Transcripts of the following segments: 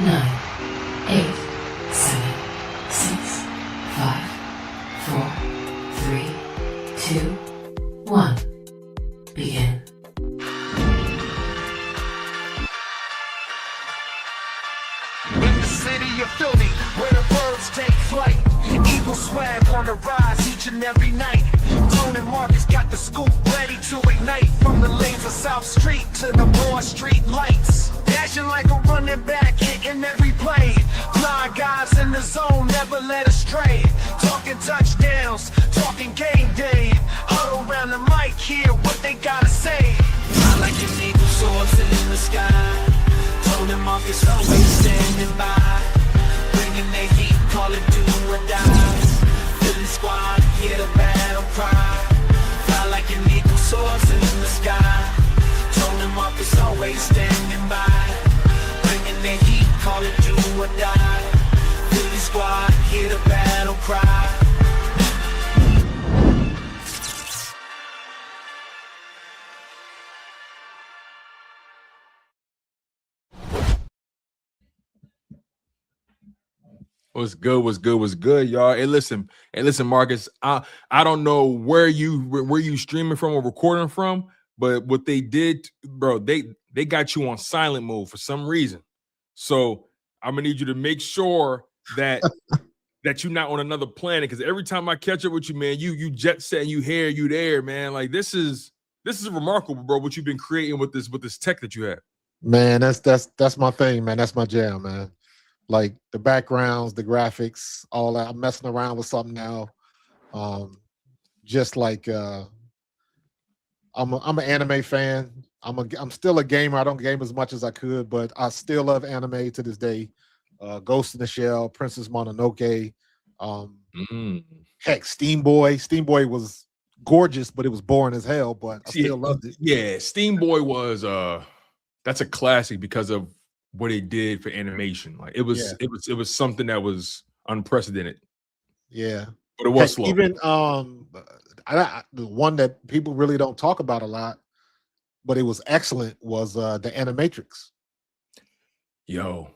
9, 8, 7, 6, 5, 4, 3, 2, 1. Begin. In the city of Philly, where the birds take flight, Eagle swag on the rise each and every night. Tone and Markus got the scoop ready to ignite. From the lanes of South Street to the Broad Street lights, dashing like a running back, hitting every play. Blind guys in the zone, never led astray. Talking touchdowns, talking game day. Huddle around the mic, hear what they gotta say. I like an eagle soaring in the sky. Tone and Markus always standing by, bringing their heat, call it do or die. Philly squad, hear the battle cry. Fly like an eagle soaring in the sky. Tone and Markus always standing by, bringing their heat, call it do or die. Philly squad, hear the battle cry. What's good, y'all? Hey, listen, Markus. I don't know where you streaming from or recording from, but what they did, bro, they got you on silent mode for some reason. So I'm gonna need you to make sure that that you're not on another planet. Because every time I catch up with you, man, you jet set and you there, man. Like this is remarkable, bro. What you've been creating with this tech that you have. Man, that's my thing, man. That's my jam, man. Like the backgrounds, the graphics, all that. I'm messing around with something now. Just like I'm an anime fan. I'm still a gamer. I don't game as much as I could, but I still love anime to this day. Ghost in the Shell, Princess Mononoke. Heck, Steam Boy. Steam Boy was gorgeous, but it was boring as hell. But I still loved it. Yeah, Steam Boy was that's a classic because of what it did for animation. Like it was something that was unprecedented. Yeah, but it was slow. Even the one that people really don't talk about a lot, but it was excellent, was the Animatrix. Yo,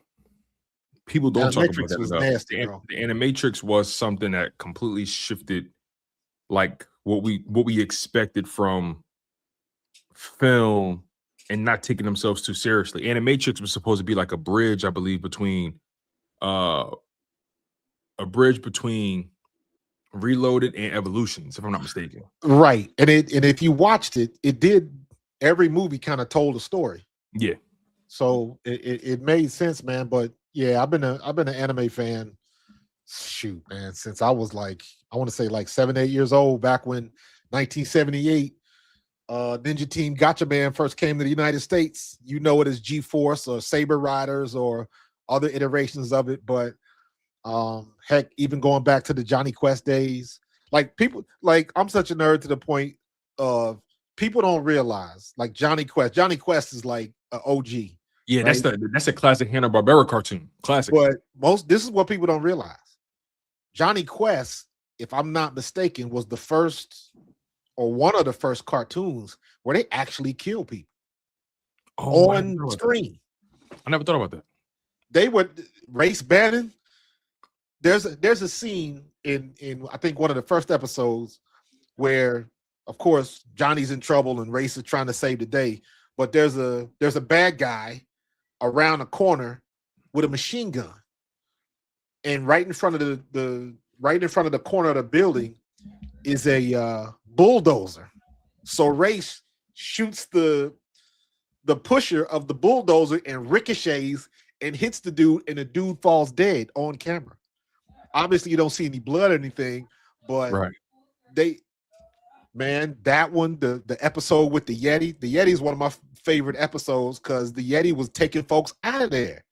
people don't talk about that. Was nasty, bro. The Animatrix was something that completely shifted, like what we expected from film. And not taking themselves too seriously. Animatrix was supposed to be like a bridge, I believe, between Reloaded and Evolutions, if I'm not mistaken. Right, and if you watched it, it did. Every movie kind of told a story. Yeah. So it made sense, man. But yeah, I've been an anime fan. Shoot, man, since I was like, I want to say like 7, 8 years old, back when 1978. Ninja Team Gotcha Man first came to the United States. You know it as G-Force or Saber Riders or other iterations of it. But heck, even going back to the Johnny Quest days, like people, like I'm such a nerd to the point of people don't realize, like Johnny Quest is like an OG. Yeah, right? that's a classic Hanna-Barbera cartoon. Classic. But this is what people don't realize. Johnny Quest, if I'm not mistaken, was the first or one of the first cartoons where they actually kill people on screen. I never thought about that. They would race Bannon. There's a scene in I think one of the first episodes where, of course, Johnny's in trouble and Race is trying to save the day, but there's a bad guy around a corner with a machine gun, and right in front of the corner of the building is a bulldozer. So Race shoots the pusher of the bulldozer and ricochets and hits the dude, and the dude falls dead on camera. Obviously, you don't see any blood or anything, but right. That one, the episode with the Yeti is one of my favorite episodes because the Yeti was taking folks out of there.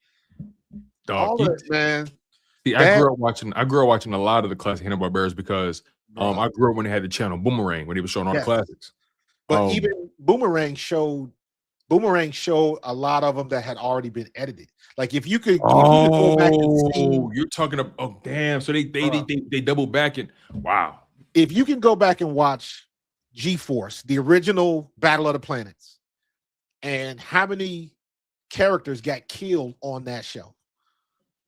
Dog, man. See, I grew up watching a lot of the classic Hanna-Barberas because I grew up when they had the channel Boomerang, when they were showing all the classics. But even Boomerang showed a lot of them that had already been edited. Like if you could go back and see, you're talking about, oh damn, so they double back it. Wow. If you can go back and watch G-Force, the original Battle of the Planets, and how many characters got killed on that show.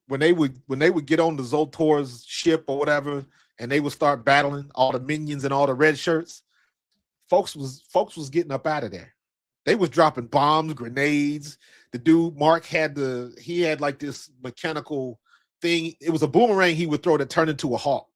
when they would get on the Zoltor's ship or whatever, and they would start battling all the minions and all the red shirts, folks was getting up out of there. They was dropping bombs, grenades. The dude Mark had like this mechanical thing. It was a boomerang he would throw that turned into a hawk,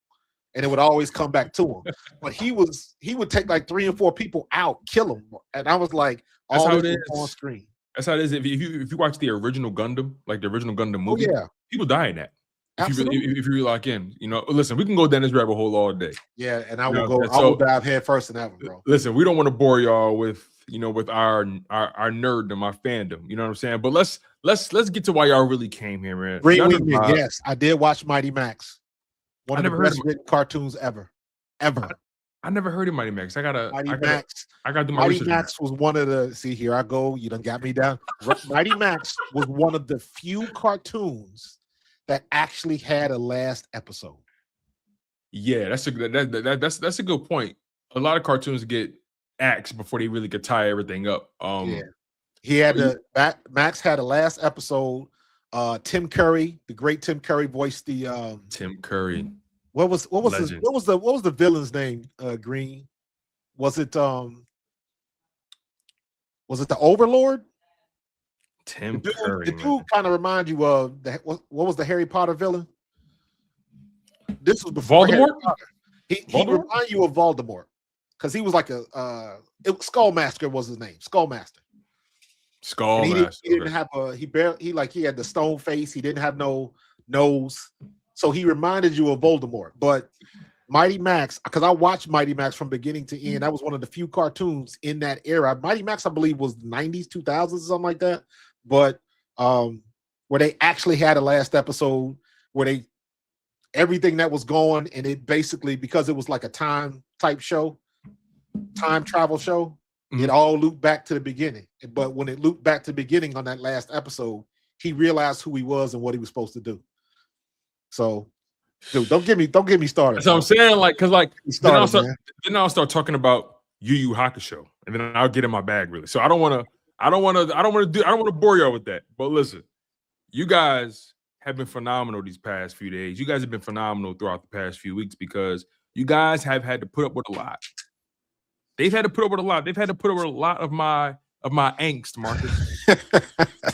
and it would always come back to him. But he would take like 3 or 4 people out, kill them, and I was like, That's all how this it was on is. screen. That's how it is. If you watch the original Gundam, like the original Gundam movie, yeah, people die in that. If you really lock in, listen, we can go down this rabbit hole all day. Yeah, and I will dive head first in that one, bro. Listen, we don't want to bore y'all with our nerddom, our fandom. You know what I'm saying? But let's get to why y'all really came here, man. Yes, I did watch Mighty Max. One of the best written cartoons ever. I never heard of Mighty Max. I gotta do my Mighty research. Max was one of the. See, here I go. You done got me down. Mighty Max was one of the few cartoons that actually had a last episode. Yeah, that's a good point. A lot of cartoons get axed before they really could tie everything up. He had Max had a last episode. Tim Curry, the great Tim Curry, voiced the Tim Curry. What was the villain's name? Green. Was it the Overlord? Tim Curry. The dude kind of remind you of what was the Harry Potter villain? This was before Voldemort. He remind you of Voldemort because he was like Skullmaster was his name. Skullmaster. He didn't have he had the stone face. He didn't have no nose, so he reminded you of Voldemort. But Mighty Max, because I watched Mighty Max from beginning to end. That was one of the few cartoons in that era. Mighty Max, I believe, was 90s, 2000s, something like that. But where they actually had a last episode where everything that was going, and it basically, because it was like a time travel show, it all looped back to the beginning. But when it looped back to the beginning on that last episode, he realized who he was and what he was supposed to do. So, dude, don't get me started. That's what I'm saying. Then I'll start talking about Yu Yu Hakusho, and then I'll get in my bag really. So I don't want to bore y'all with that. But listen, you guys have been phenomenal these past few days. You guys have been phenomenal throughout the past few weeks because you guys have had to put up with a lot. They've had to put up with a lot. They've had to put up with a lot of my angst, Marcus,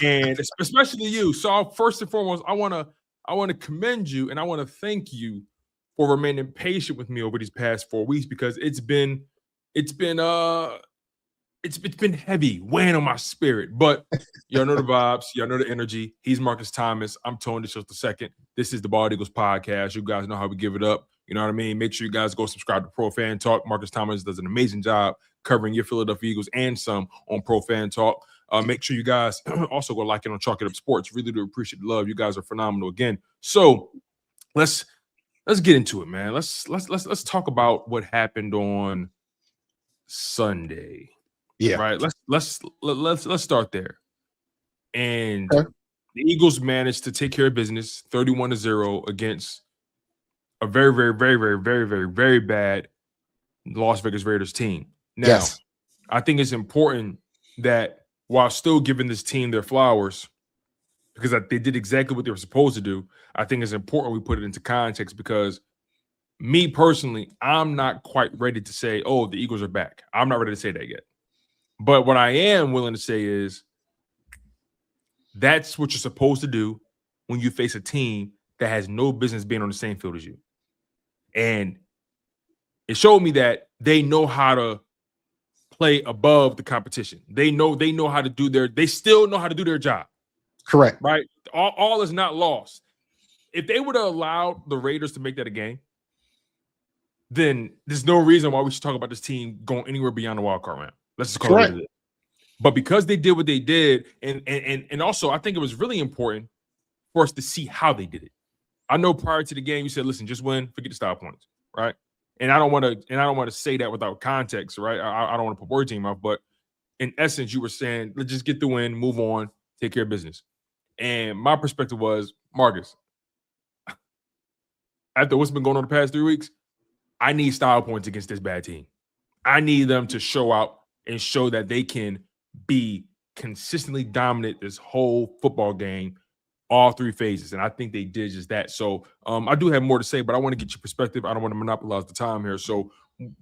and especially you. So first and foremost, I want to commend you and I want to thank you for remaining patient with me over these past 4 weeks because it's been heavy, weighing on my spirit. But y'all know the vibes, y'all know the energy. He's Markus Thomas. I'm Tony DeShields II. This is the Bald Eagles podcast. You guys know how we give it up. You know what I mean? Make sure you guys go subscribe to Pro Fan Talk. Markus Thomas does an amazing job covering your Philadelphia Eagles and some on Pro Fan Talk. Make sure you guys also go like it on Chalk It Up Sports. Really do appreciate the love. You guys are phenomenal again. So let's get into it, man. Let's talk about what happened on Sunday. Yeah. Right. Let's start there. And the Eagles managed to take care of business 31-0 against a very, very, very, very, very, very, very bad Las Vegas Raiders team. Now, I think it's important that while still giving this team their flowers, because they did exactly what they were supposed to do, I think it's important we put it into context because me personally, I'm not quite ready to say, oh, the Eagles are back. I'm not ready to say that yet. But what I am willing to say is that's what you're supposed to do when you face a team that has no business being on the same field as you. And it showed me that they know how to play above the competition. They know how to they still know how to do their job. Correct. Right? All is not lost. If they would have allowed the Raiders to make that a game, then there's no reason why we should talk about this team going anywhere beyond the wild card round. Let's just call it. But because they did what they did, and also I think it was really important for us to see how they did it. I know prior to the game you said, "Listen, just win, forget the style points," right? And I don't want to say that without context, right? I don't want to put words in your mouth, but in essence, you were saying, "Let's just get the win, move on, take care of business." And my perspective was, Marcus, after what's been going on the past 3 weeks, I need style points against this bad team. I need them to show out and show that they can be consistently dominant this whole football game all three phases, and I think they did just that. So I do have more to say, but I want to get your perspective. I don't want to monopolize the time here. So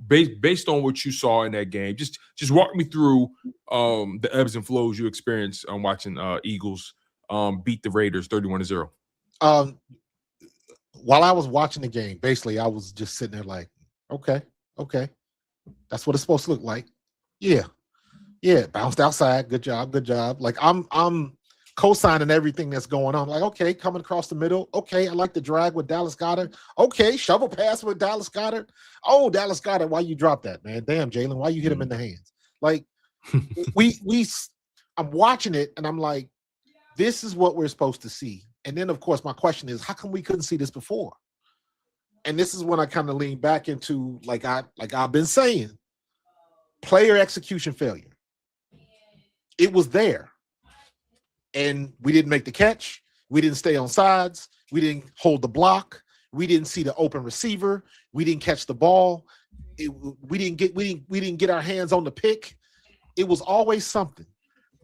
based on what you saw in that game, just walk me through the ebbs and flows you experienced on watching Eagles beat the Raiders 31-0. While I was watching the game, basically I was just sitting there like, okay, that's what it's supposed to look like. Yeah, bounced outside. Good job. Like I'm co-signing everything that's going on. Like, okay, coming across the middle. Okay, I like the drag with Dallas Goedert. Okay, shovel pass with Dallas Goedert. Oh, Dallas Goedert, why you drop that, man? Damn, Jalen, why you hit him in the hands? Like, I'm watching it and I'm like, this is what we're supposed to see. And then, of course, my question is, how come we couldn't see this before? And this is when I kind of lean back into, like I've been saying, player execution failure. It was there. And we didn't make the catch. We didn't stay on sides. We didn't hold the block. We didn't see the open receiver. We didn't catch the ball. We didn't get our hands on the pick. It was always something.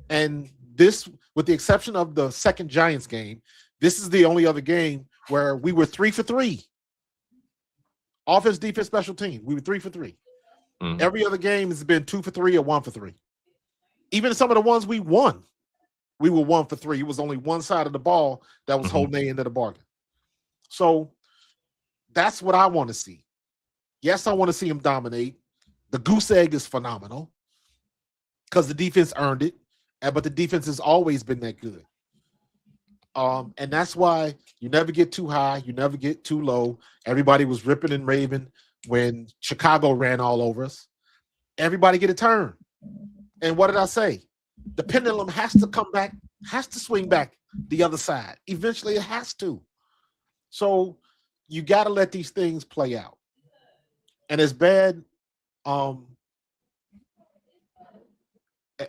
And this, with the exception of the second Giants game, this is the only other game where we were 3 for 3. Offense, defense, special team. We were 3 for 3. Mm-hmm. Every other game has been 2 for 3 or 1 for 3. Even some of the ones we won, we were 1 for 3. It was only one side of the ball that was holding the end of the bargain. So that's what I want to see. Yes, I want to see him dominate. The goose egg is phenomenal because the defense earned it, but the defense has always been that good. And that's why you never get too high, you never get too low. Everybody was ripping and raving when Chicago ran all over us. Everybody get a turn. And what did I say? The pendulum has to come back, has to swing back the other side. Eventually it has to. So you got to let these things play out. And as bad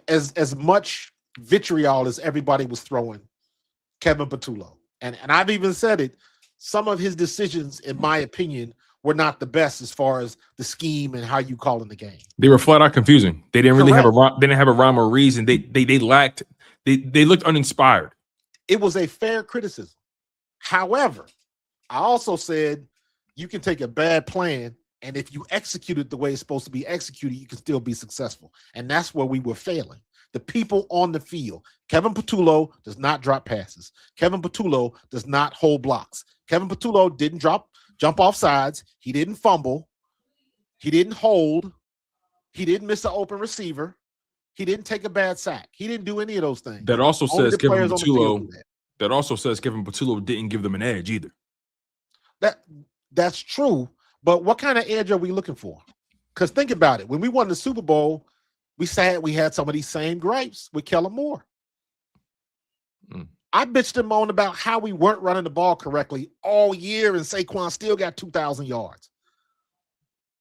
as much vitriol as everybody was throwing Kevin Patullo, and I've even said it, some of his decisions, in my opinion, were not the best as far as the scheme and how you call in the game. They were flat out confusing. They didn't really have a rhyme or reason. They lacked. They looked uninspired. It was a fair criticism. However, I also said you can take a bad plan, and if you execute it the way it's supposed to be executed, you can still be successful. And that's where we were failing. The people on the field. Kevin Patullo does not drop passes. Kevin Patullo does not hold blocks. Kevin Patullo didn't jump off sides. He didn't fumble. He didn't hold. He didn't miss an open receiver. He didn't take a bad sack. He didn't do any of those things. That also says Kevin Patullo. That also says Kevin Patullo didn't give them an edge either. That's true. But what kind of edge are we looking for? Because think about it. When we won the Super Bowl, we had some of these same gripes with Kellen Moore. I bitched him on about how we weren't running the ball correctly all year, and Saquon still got 2,000 yards.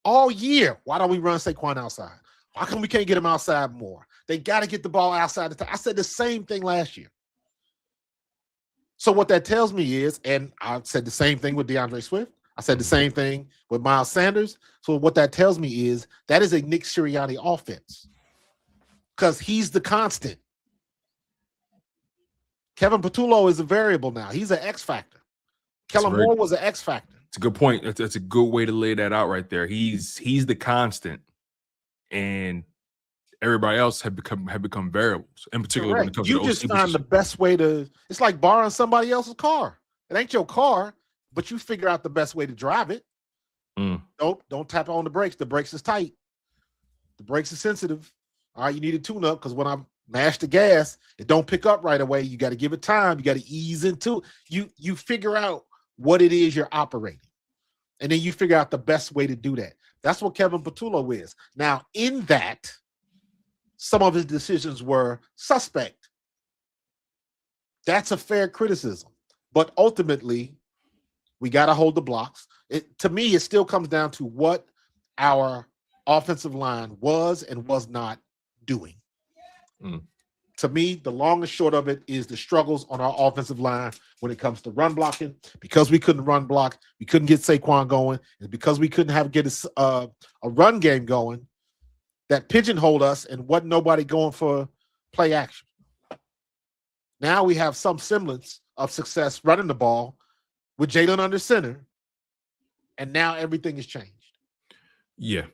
All year. Why don't we run Saquon outside? How come we can't get him outside more? They got to get the ball outside. I said the same thing last year. So what that tells me is, and I said the same thing with DeAndre Swift. I said the same thing with Miles Sanders. So what that tells me is that is a Nick Sirianni offense because he's the constant. Kevin Patullo is a variable now. He's an X factor. Kellen Moore was an X factor. It's a good point. That's a good way to lay that out right there. He's the constant, and everybody else have become variables. In particular, when it comes to you just find the best way to. It's like borrowing somebody else's car. It ain't your car, but you figure out the best way to drive it. Don't tap on the brakes. The brakes is tight. The brakes is sensitive. All right, you need a tune-up because when I mash the gas, it don't pick up right away. You got to give it time. You got to ease into it. You figure out what it is you're operating. And then you figure out the best way to do that. That's what Kevin Patullo is. Now, in that, some of his decisions were suspect. That's a fair criticism. But ultimately, we got to hold the blocks. To me, it still comes down to what our offensive line was and was not doing. To me, the long and short of it is the struggles on our offensive line when it comes to run blocking. Because we couldn't run block, we couldn't get Saquon going, and because we couldn't get a run game going, that pigeonholed us and wasn't nobody going for play action. Now we have some semblance of success running the ball with Jalen under center, and now everything has changed. Yeah.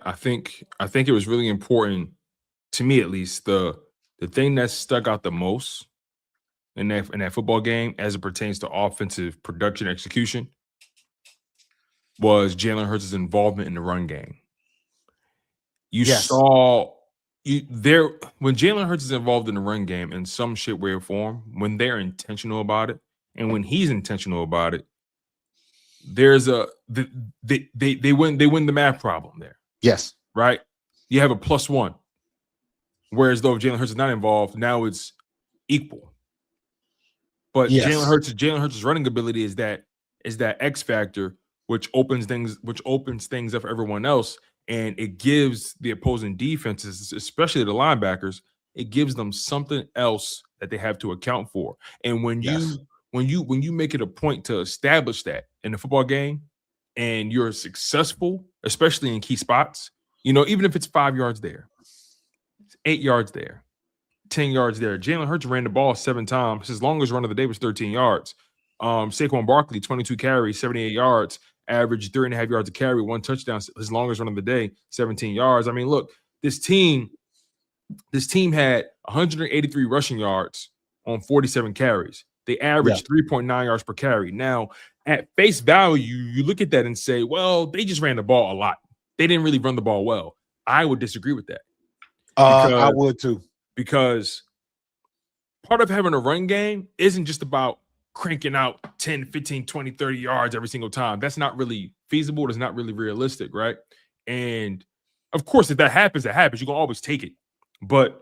I think it was really important to me, at least. The thing that stuck out the most in that football game, as it pertains to offensive production execution, was Jalen Hurts' involvement in the run game. You saw when Jalen Hurts is involved in the run game in some shape, way, or form, when they're intentional about it, and when he's intentional about it, there's they win the math problem there. Yes. Right? You have a +1. Whereas though if Jalen Hurts is not involved, now it's equal. But Jalen Hurts' running ability is that X factor, which opens things up for everyone else, and it gives the opposing defenses, especially the linebackers, it gives them something else that they have to account for. And when you make it a point to establish that in the football game, and you're successful, especially in key spots, even if it's 5 yards there, 8 yards there, 10 yards there. Jalen Hurts ran the ball 7 times. His longest run of the day was 13 yards. Saquon Barkley, 22 carries, 78 yards, averaged 3.5 yards a carry, 1 touchdown. His longest run of the day, 17 yards. I mean, look, this team had 183 rushing yards on 47 carries. They averaged 3.9 yards per carry. Now, at face value, you look at that and say, well, they just ran the ball a lot. They didn't really run the ball well. I would disagree with that. I would too. Because part of having a run game isn't just about cranking out 10, 15, 20, 30 yards every single time. That's not really feasible. That's not really realistic, right? And of course, if that happens, you can always take it. But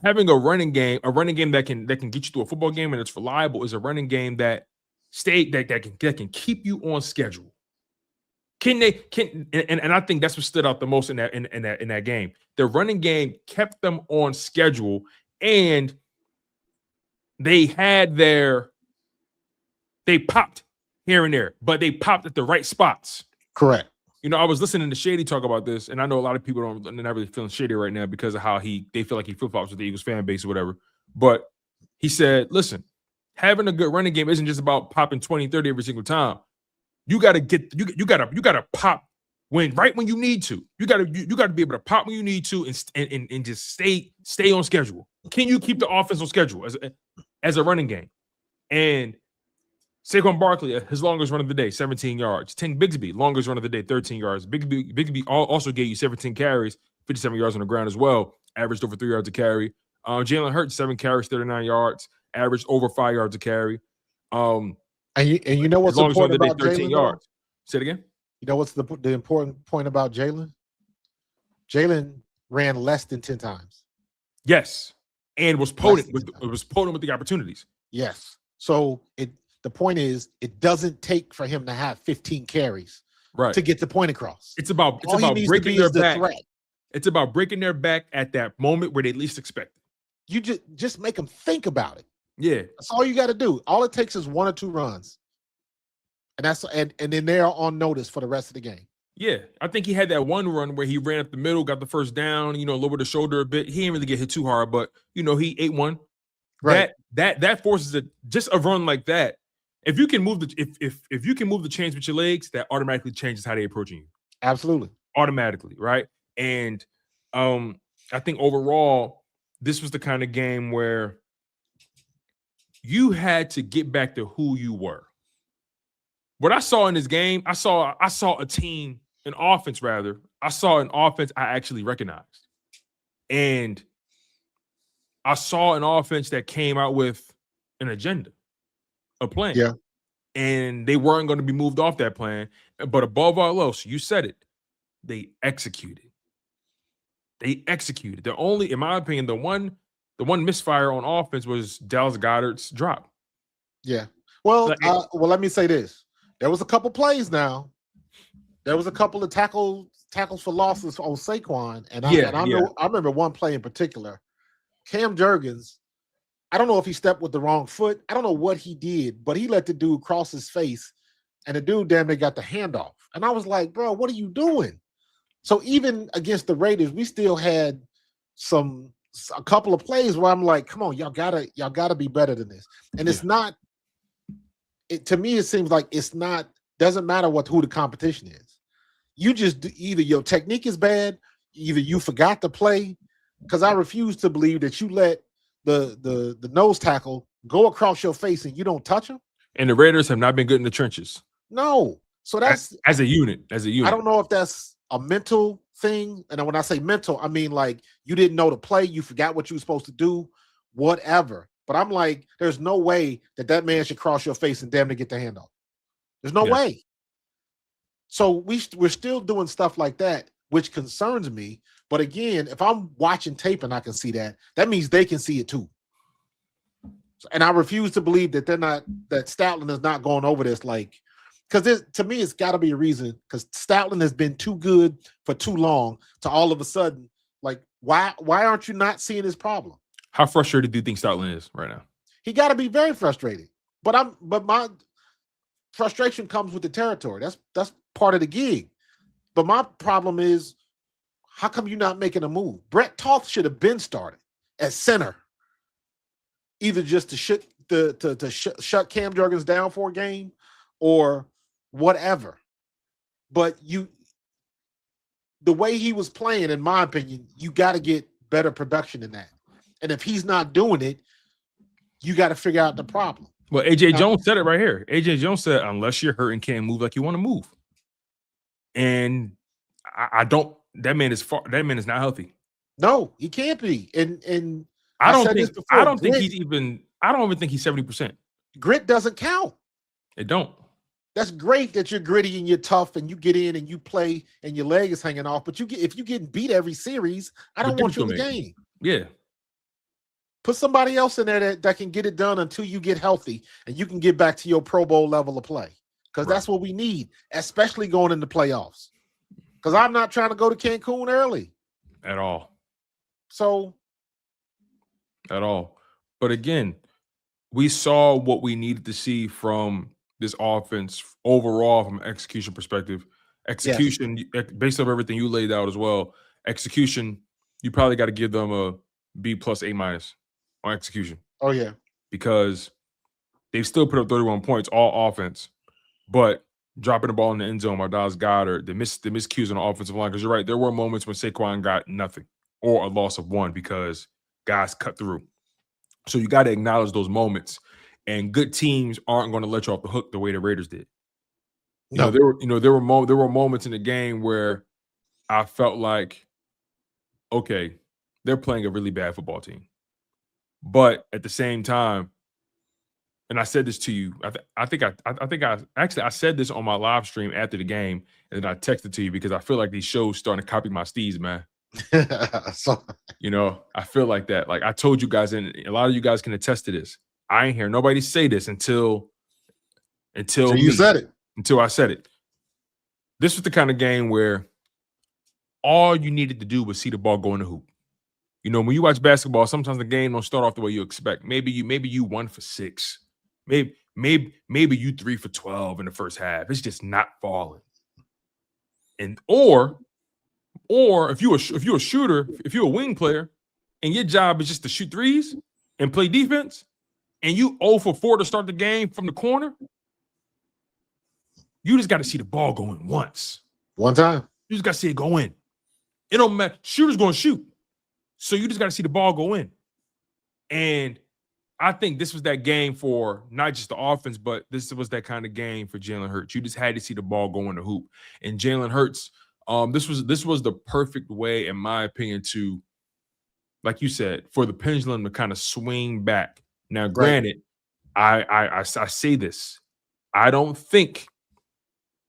having a running game that can get you through a football game and it's reliable, is a running game that can keep you on schedule. And I think that's what stood out the most in that game. The running game kept them on schedule, and they popped here and there, but they popped at the right spots. Correct. I was listening to Shady talk about this, and I know a lot of people they're not really feeling Shady right now because of how they feel like he flip-flops with the Eagles fan base or whatever. But he said, listen, having a good running game isn't just about popping 20, 30 every single time. You gotta pop when you need to. You gotta be able to pop when you need to and just stay on schedule. Can you keep the offense on schedule as a running game? And Saquon Barkley, his longest run of the day, 17 yards. Tank Bigsby, longest run of the day, 13 yards. Bigsby also gave you 17 carries, 57 yards on the ground as well. Averaged over 3 yards a carry. Jalen Hurts, 7 carries, 39 yards. Averaged over 5 yards a carry. And you know what's important about 13 yards. Say it again. You know what's the important point about Jalen? Jalen ran less than 10 times. Yes, and was potent with the opportunities. Yes. So the point is, it doesn't take for him to have 15 carries to get the point across. It's about breaking their back. It's about breaking their back at that moment where they least expect it. You just make them think about it. Yeah, that's all you got to do. All it takes is 1 or 2 runs, and then they're on notice for the rest of the game. Yeah, I think he had that one run where he ran up the middle, got the first down. Lowered the shoulder a bit. He didn't really get hit too hard, but he ate one. Right. That forces just a run like that. If you can move if you can move the chains with your legs, that automatically changes how they're approaching you. Absolutely, automatically, right? And I think overall, this was the kind of game where you had to get back to who you were. What I saw in this game, I saw a team, an offense rather. I saw an offense I actually recognized. And I saw an offense that came out with an agenda, a plan. Yeah. And they weren't going to be moved off that plan. But above all else, you said it, they executed. The only, in my opinion, the one misfire on offense was Dallas Goedert's drop. Yeah. Well, let me say this. There was a couple plays now. There was a couple of tackles for losses on Saquon. And I remember one play in particular. Cam Jurgens, I don't know if he stepped with the wrong foot. I don't know what he did, but he let the dude cross his face, and the dude damn near got the handoff. And I was like, bro, what are you doing? So even against the Raiders, we still had some a couple of plays where I'm like, come on, y'all gotta be better than this. And it's not. To me, it seems like it's not. Doesn't matter who the competition is. You just either your technique is bad, either you forgot to play. Because I refuse to believe that you let the nose tackle go across your face and you don't touch him. And the Raiders have not been good in the trenches. No. So that's as a unit. I don't know if that's a mental thing. And when I say mental, I mean like you didn't know to play, you forgot what you were supposed to do, whatever. But I'm like, there's no way that man should cross your face and damn near get the handoff. There's no way. So we're still doing stuff like that, which concerns me. But again, if I'm watching tape and I can see that, that means they can see it too. And I refuse to believe that that Stoutland is not going over this. Like, because to me, it's got to be a reason. Because Stoutland has been too good for too long to all of a sudden, like, why aren't you not seeing this problem? How frustrated do you think Stoutland is right now? He got to be very frustrated. But my frustration comes with the territory. That's part of the gig. But my problem is, how come you're not making a move? Brett Toth should have been started at center, either just to shut Cam Jurgens down for a game or whatever. But the way he was playing, in my opinion, you got to get better production than that. And if he's not doing it, you got to figure out the problem. Well, AJ Jones said it right here. AJ Jones said, unless you're hurt and can't move like you want to move. And I don't. That man is not healthy. No, he can't be. And I don't even think he's 70%. Grit doesn't count. It don't. That's great that you're gritty and you're tough and you get in and you play and your leg is hanging off. But if you're getting beat every series, I don't want you in the game. Yeah. Put somebody else in there that can get it done until you get healthy and you can get back to your Pro Bowl level of play. Because that's what we need, especially going into playoffs. Because I'm not trying to go to Cancun early. At all. So. At all. But again, we saw what we needed to see from this offense overall from an execution perspective. Execution, based on everything you laid out as well, execution, you probably got to give them a B+, A- on execution. Oh, yeah. Because they've still put up 31 points, all offense. But dropping the ball in the end zone by Dallas Goedert, the miscues on the offensive line. Because you're right, there were moments when Saquon got nothing or a loss of one because guys cut through. So you got to acknowledge those moments. And good teams aren't going to let you off the hook the way the Raiders did. No. There were moments in the game where I felt like, okay, they're playing a really bad football team. But at the same time, and I said this to you, I said this on my live stream after the game, and then I texted to you because I feel like these shows starting to copy my steeds, man. I feel like that. Like I told you guys, and a lot of you guys can attest to this. I ain't hear nobody say this until you said it. Until I said it. This was the kind of game where all you needed to do was see the ball go in the hoop. When you watch basketball, sometimes the game don't start off the way you expect. Maybe you 1 for 6. Maybe you 3 for 12 in the first half. It's just not falling. And or if you're a shooter, if you're a wing player, and your job is just to shoot threes and play defense, and you 0 for 4 to start the game from the corner, you just got to see the ball going once. One time. You just got to see it go in. It don't matter. Shooter's going to shoot. So you just got to see the ball go in. And I think this was that game for not just the offense, but this was that kind of game for Jalen Hurts. You just had to see the ball go in the hoop. And Jalen Hurts, this was the perfect way, in my opinion, to, like you said, for the pendulum to kind of swing back. Now, granted, I say this. I don't think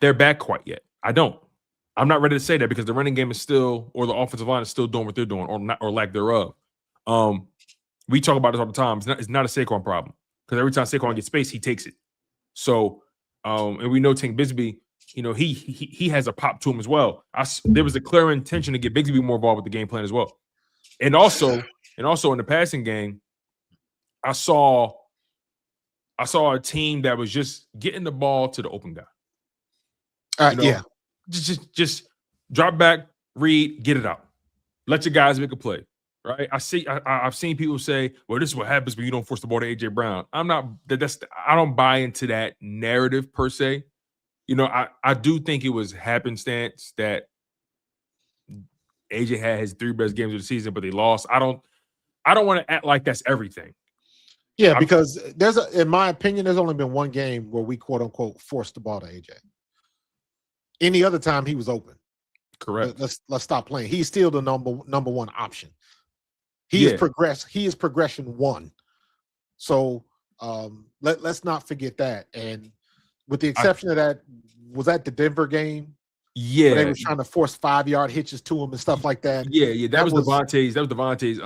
they're back quite yet. I don't. I'm not ready to say that because the running game is still, or the offensive line is still doing what they're doing, or lack thereof. We talk about this all the time. It's not a Saquon problem because every time Saquon gets space, he takes it. So, and we know Tank Bigsby, he has a pop to him as well. There was a clear intention to get Bigsby more involved with the game plan as well. And also in the passing game, I saw a team that was just getting the ball to the open guy. Yeah. Just drop back, read, get it out. Let your guys make a play. right? I've seen people say, well, this is what happens when you don't force the ball to AJ Brown. I don't buy into that narrative per se. You know, I do think it was happenstance that AJ had his 3 best games of the season, but they lost. I don't want to act like that's everything. Yeah, because in my opinion, there's only been one game where we quote unquote forced the ball to AJ. Any other time he was open. Correct. Let's stop playing. He's still the number one option. He is progression 1. So let's not forget that. And with the exception of that, was that the Denver game? Yeah, they were trying to force 5-yard hitches to him and stuff like that. Yeah. That was Devontae's.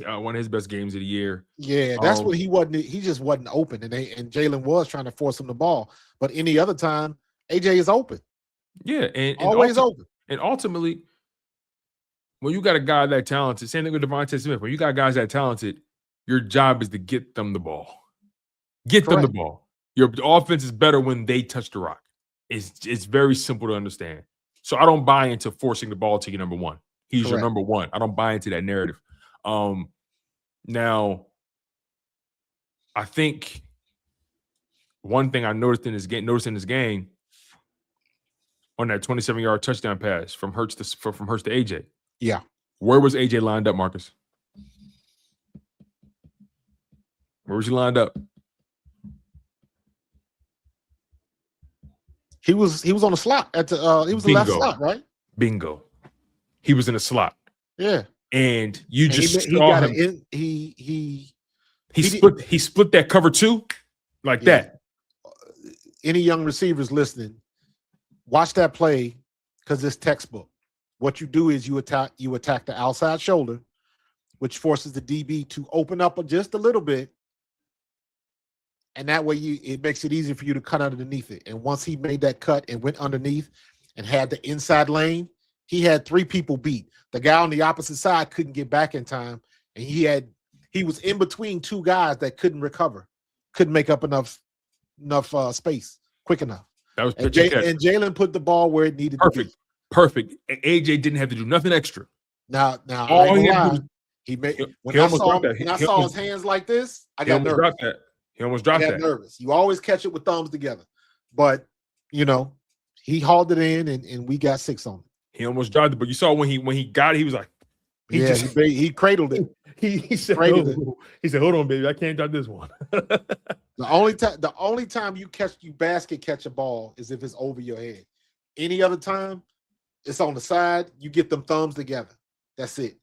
One of his best games of the year. Yeah, that's what he wasn't. He just wasn't open, and Jalen was trying to force him the ball. But any other time, AJ is open. Yeah, and always open. And ultimately, when you got a guy that talented, same thing with Devontae Smith. When you got guys that talented, your job is to get them the ball. Get them the ball. Your offense is better when they touch the rock. It's very simple to understand. So I don't buy into forcing the ball to your number one. He's your number one. I don't buy into that narrative. Now, I think one thing I noticed in this game on that 27-yard touchdown pass from Hurts to AJ. Yeah. Where was AJ lined up, Marcus? Where was he lined up? He was on the slot at the he was the left slot, right? Bingo. He was in a slot. Yeah. And you just he got him. He split that cover 2 like that. Any young receivers listening, watch that play because it's textbook. What you do is you attack the outside shoulder, which forces the DB to open up just a little bit. And that way it makes it easier for you to cut underneath it. And once he made that cut and went underneath and had the inside lane, he had 3 people beat. The guy on the opposite side couldn't get back in time. And he was in between 2 guys that couldn't recover, couldn't make up enough space quick enough. That was and Jalen put the ball where it needed to be. Perfect. AJ didn't have to do nothing extra. Now all he had to do when I saw his hands like this, I got nervous. He almost dropped that. Nervous. You always catch it with thumbs together. But, he hauled it in and we got 6 on it. He almost dropped it, but you saw when he got it, he was like, he cradled it. he said, hold on, baby, I can't drop this one. The only time you basket catch a ball is if it's over your head. Any other time, it's on the side, you get them thumbs together. That's it.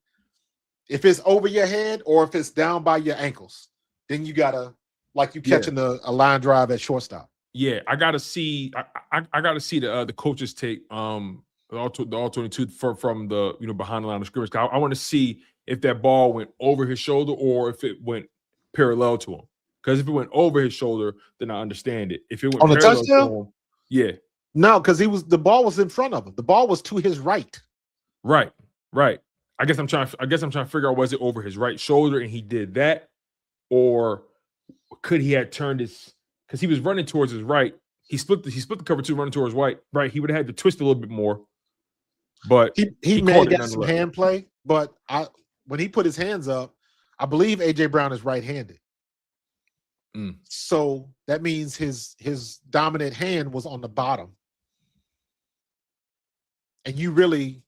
If it's over your head or if it's down by your ankles, then you gotta catching a line drive at shortstop. Yeah, I gotta see. I gotta see the coaches take the all 22 from the behind the line of scrimmage. I want to see if that ball went over his shoulder or if it went parallel to him. Because if it went over his shoulder, then I understand it. If it went on the parallel touchdown, to him, yeah, no, because the ball was in front of him. The ball was to his right. Right. I guess I'm trying to figure out, was it over his right shoulder and he did that, or could he have turned his, because he was running towards his right. He split the cover 2 running towards right. He would have had to twist a little bit more. But he may have got some hand play, but when he put his hands up, I believe AJ Brown is right-handed. So that means his dominant hand was on the bottom. And you really,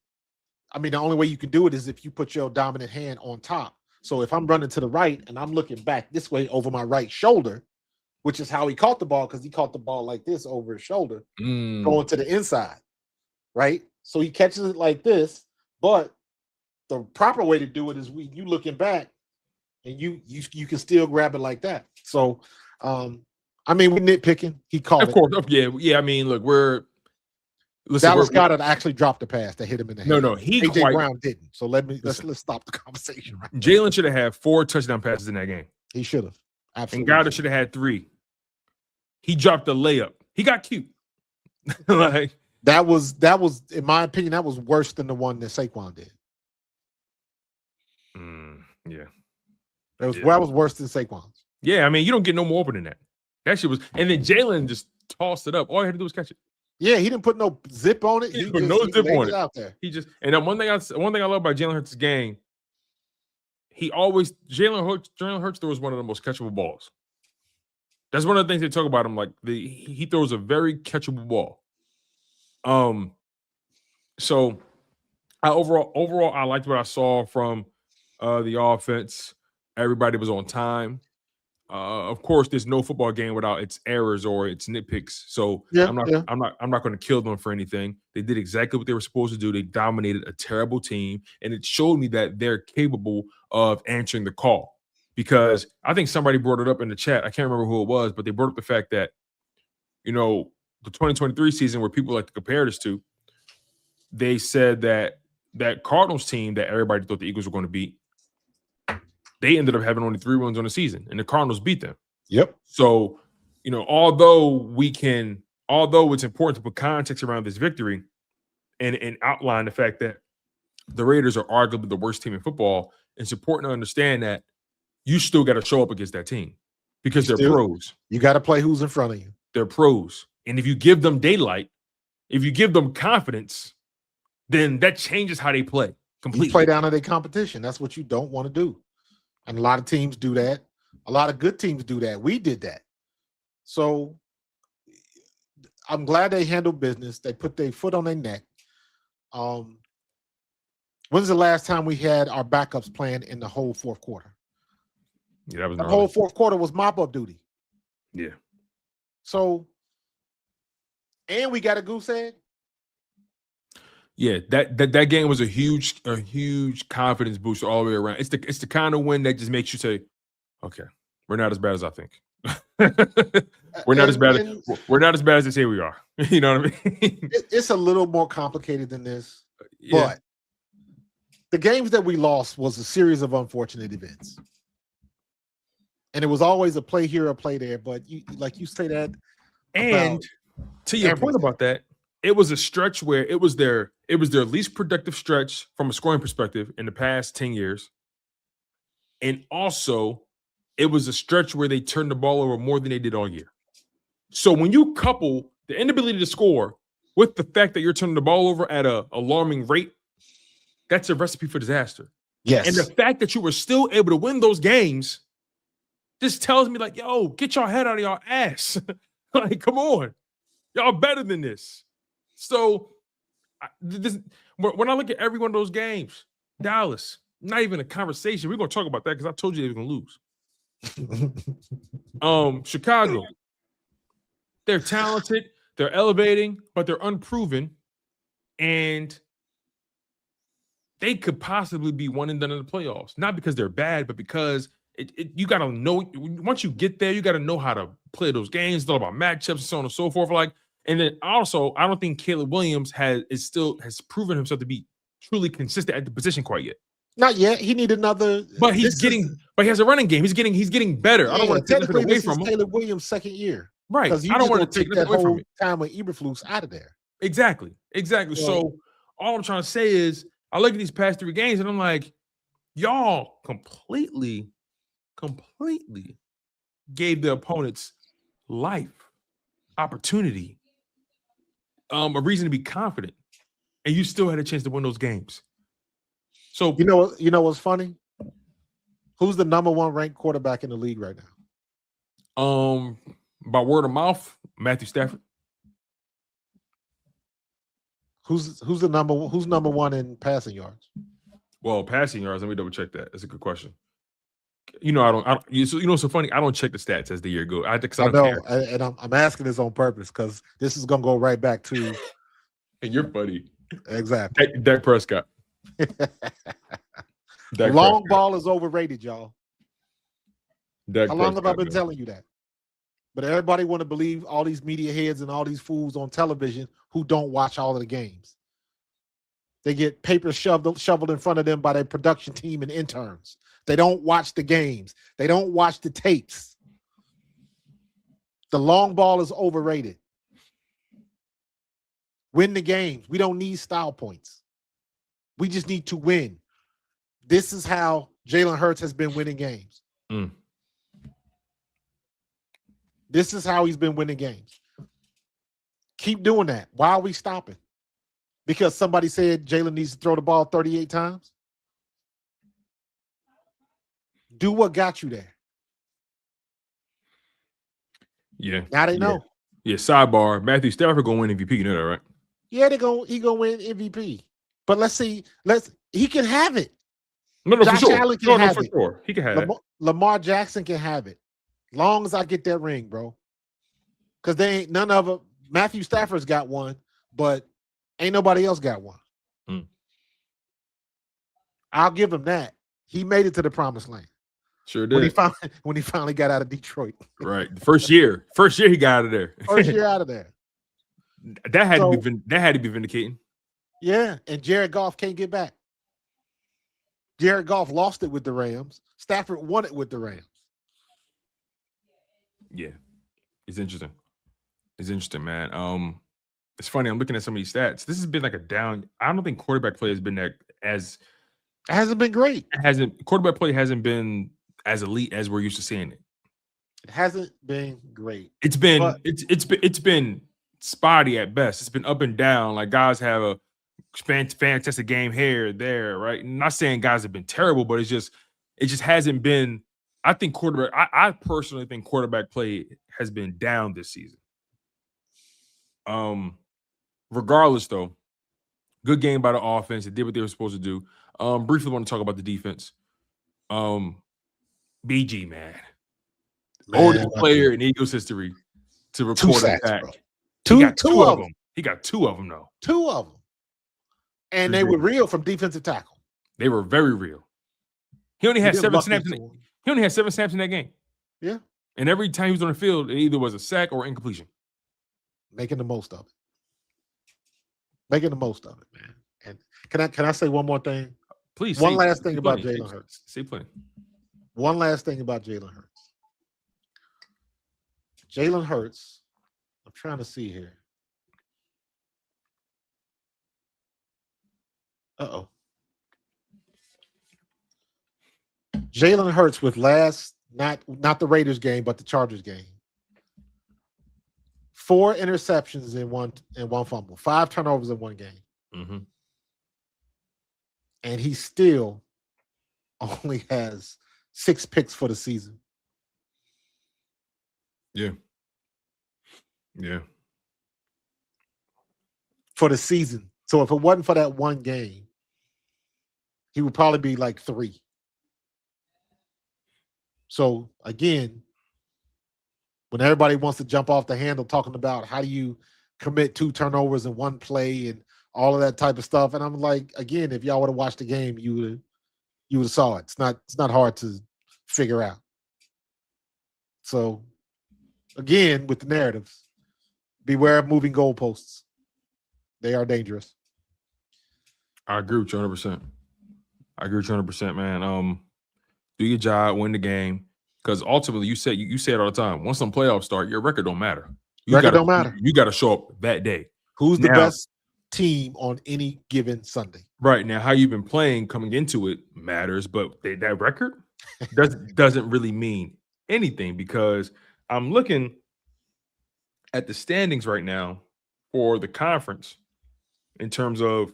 the only way you can do it is if you put your dominant hand on top. So if I'm running to the right and I'm looking back this way over my right shoulder, which is how he caught the ball, because he caught the ball like this over his shoulder, going to the inside, right? So he catches it like this, but the proper way to do it is you looking back and you can still grab it like that. So, we're nitpicking. He called it. Of course, yeah. Look, that was guy that actually dropped the pass that hit him in the head. No, AJ Brown didn't. So let's stop the conversation. Right Jalen should have had 4 touchdown passes in that game. He should have. Absolutely. And Goddard should have had 3. He dropped a layup. He got cute. That was, in my opinion, that was worse than the one that Saquon did. Yeah. That was worse than Saquon's. Yeah, you don't get no more open than that. That shit was, and then Jalen just tossed it up. All he had to do was catch it. Yeah, he didn't put no zip on it. He put no zip on it out there. He just, and then one thing I love about Jalen Hurts' game, Jalen Hurts throws one of the most catchable balls. That's one of the things they talk about him. Like he throws a very catchable ball. So overall, I liked what I saw from the offense. Everybody was on time. Of course, there's no football game without its errors or its nitpicks. So I'm not going to kill them for anything. They did exactly what they were supposed to do. They dominated a terrible team, and it showed me that they're capable of answering the call. Because I think somebody brought it up in the chat. I can't remember who it was, but they brought up the fact that, the 2023 season where people like to compare this to, they said that Cardinals team that everybody thought the Eagles were going to beat, they ended up having only 3 wins on the season, and the Cardinals beat them. Yep. So, although it's important to put context around this victory and outline the fact that the Raiders are arguably the worst team in football, it's important to understand that you still got to show up against that team because they're pros. You got to play who's in front of you. They're pros. And if you give them daylight, if you give them confidence, then that changes how they play completely. You play down to their competition. That's what you don't want to do. And a lot of teams do that. A lot of good teams do that. We did that. So I'm glad they handled business. They put their foot on their neck. When's the last time we had our backups playing in the whole fourth quarter? Yeah, that was the whole fourth quarter was mop-up duty. Yeah. So, and we got a goose egg. Yeah, that game was a huge confidence booster all the way around. It's the kind of win that just makes you say, okay, we're not as bad as I think. we're not as bad as they say we are. You know what I mean? It's a little more complicated than this, but the games that we lost was a series of unfortunate events. And it was always a play here, a play there. But you say that. And to your point about that, it was a stretch where it was their least productive stretch from a scoring perspective in the past 10 years. And also, it was a stretch where they turned the ball over more than they did all year. So when you couple the inability to score with the fact that you're turning the ball over at an alarming rate, that's a recipe for disaster. Yes. And the fact that you were still able to win those games just tells me, like, yo, get your head out of your ass. Like, come on. Y'all better than this. So when I look at every one of those games, Dallas, not even a conversation. We're going to talk about that because I told you they were going to lose. Chicago, they're talented, they're elevating, but they're unproven, and they could possibly be one and done in the playoffs. Not because they're bad, but because you got to know, once you get there, you got to know how to play those games. It's all about matchups and so on and so forth. And then also, I don't think Caleb Williams has proven himself to be truly consistent at the position quite yet. Not yet. He needed another. But he has a running game. He's getting better. Yeah, I don't want to take it away from him. Caleb Williams' second year, right? Because I don't want to take that away from him. Time when Eberflus out of there. Exactly. So all I'm trying to say is, I look at these past 3 games and I'm like, y'all completely gave the opponents life, opportunity, a reason to be confident, and you still had a chance to win those games. So you know what's funny? Who's the number 1 ranked quarterback in the league right now? By word of mouth, Matthew Stafford. Who's number 1 in passing yards? Well, passing yards. Let me double check that. That's a good question. I don't. It's so funny. I don't check the stats as the year goes. I don't care. And I'm asking this on purpose because this is gonna go right back to. And you're funny. Exactly. Dak Prescott. Long ball is overrated, y'all. How long have I been telling you that? But everybody want to believe all these media heads and all these fools on television who don't watch all of the games. They get paper shoveled in front of them by their production team and interns. They don't watch the games. They don't watch the tapes. The long ball is overrated. Win the games. We don't need style points. We just need to win. This is how Jalen Hurts has been winning games. This is how he's been winning games. Keep doing that. Why are we stopping? Because somebody said Jalen needs to throw the ball 38 times? Do what got you there. Yeah. Now they know. Yeah. Sidebar: Matthew Stafford gonna win MVP. You know that, right? Yeah, he gonna win MVP. But let's see. He can have it. No, Josh for sure. Allen can have for it. sure. He can have it. Lamar Jackson can have it. Long as I get that ring, bro. Because they ain't none of them. Matthew Stafford's got one, but ain't nobody else got one. I'll give him that. He made it to the promised land. Sure did. When he finally got out of Detroit. Right. First year he got out of there. First year out of there. That had to be vindicating. Yeah, and Jared Goff can't get back. Jared Goff lost it with the Rams. Stafford won it with the Rams. Yeah. It's interesting. It's interesting, man. It's funny. I'm looking at some of these stats. This has been like a down. I don't think quarterback play has been that as. It hasn't been great. Quarterback play hasn't been as elite as we're used to seeing it. It hasn't been great. It's been spotty at best. It's been up and down. Like guys have a fantastic game here, there, right? I'm not saying guys have been terrible, but it just hasn't been. I think I personally think quarterback play has been down this season. Regardless, though, good game by the offense. They did what they were supposed to do. Briefly want to talk about the defense. BG, man. Oldest player in Eagles history to record a sack. Two of them. He got two of them, though. Two of them. And they were real from defensive tackle. They were very real. He only had 7 snaps. He only had 7 snaps in that game. Yeah. And every time he was on the field, it either was a sack or incompletion. Making the most of it. Making the most of it, man. And can I say one more thing? Please. One last thing about Jalen Hurts. Say plenty. One last thing about Jalen Hurts. Jalen Hurts, I'm trying to see here. Uh-oh. Jalen Hurts with not the Raiders game, but the Chargers game. 4 interceptions in one fumble, 5 turnovers in one game. Mm-hmm. And he still only has 6 picks for the season. Yeah. Yeah. For the season. So if it wasn't for that one game, he would probably be like 3. So again, when everybody wants to jump off the handle talking about how do you commit 2 turnovers in one play and all of that type of stuff, and I'm like, again, if y'all would have watched the game, you would have saw it. It's not hard to figure out. So again, with the narratives, beware of moving goalposts. They are dangerous. I agree with you 100%. I agree with you 100%, man. Do your job, win the game, because ultimately, you say it all the time. Once some playoffs start, your record don't matter. Don't matter. You got to show up that day. Who's the best team on any given Sunday? Right now, how you've been playing coming into it matters, but that record doesn't really mean anything, because I'm looking at the standings right now for the conference in terms of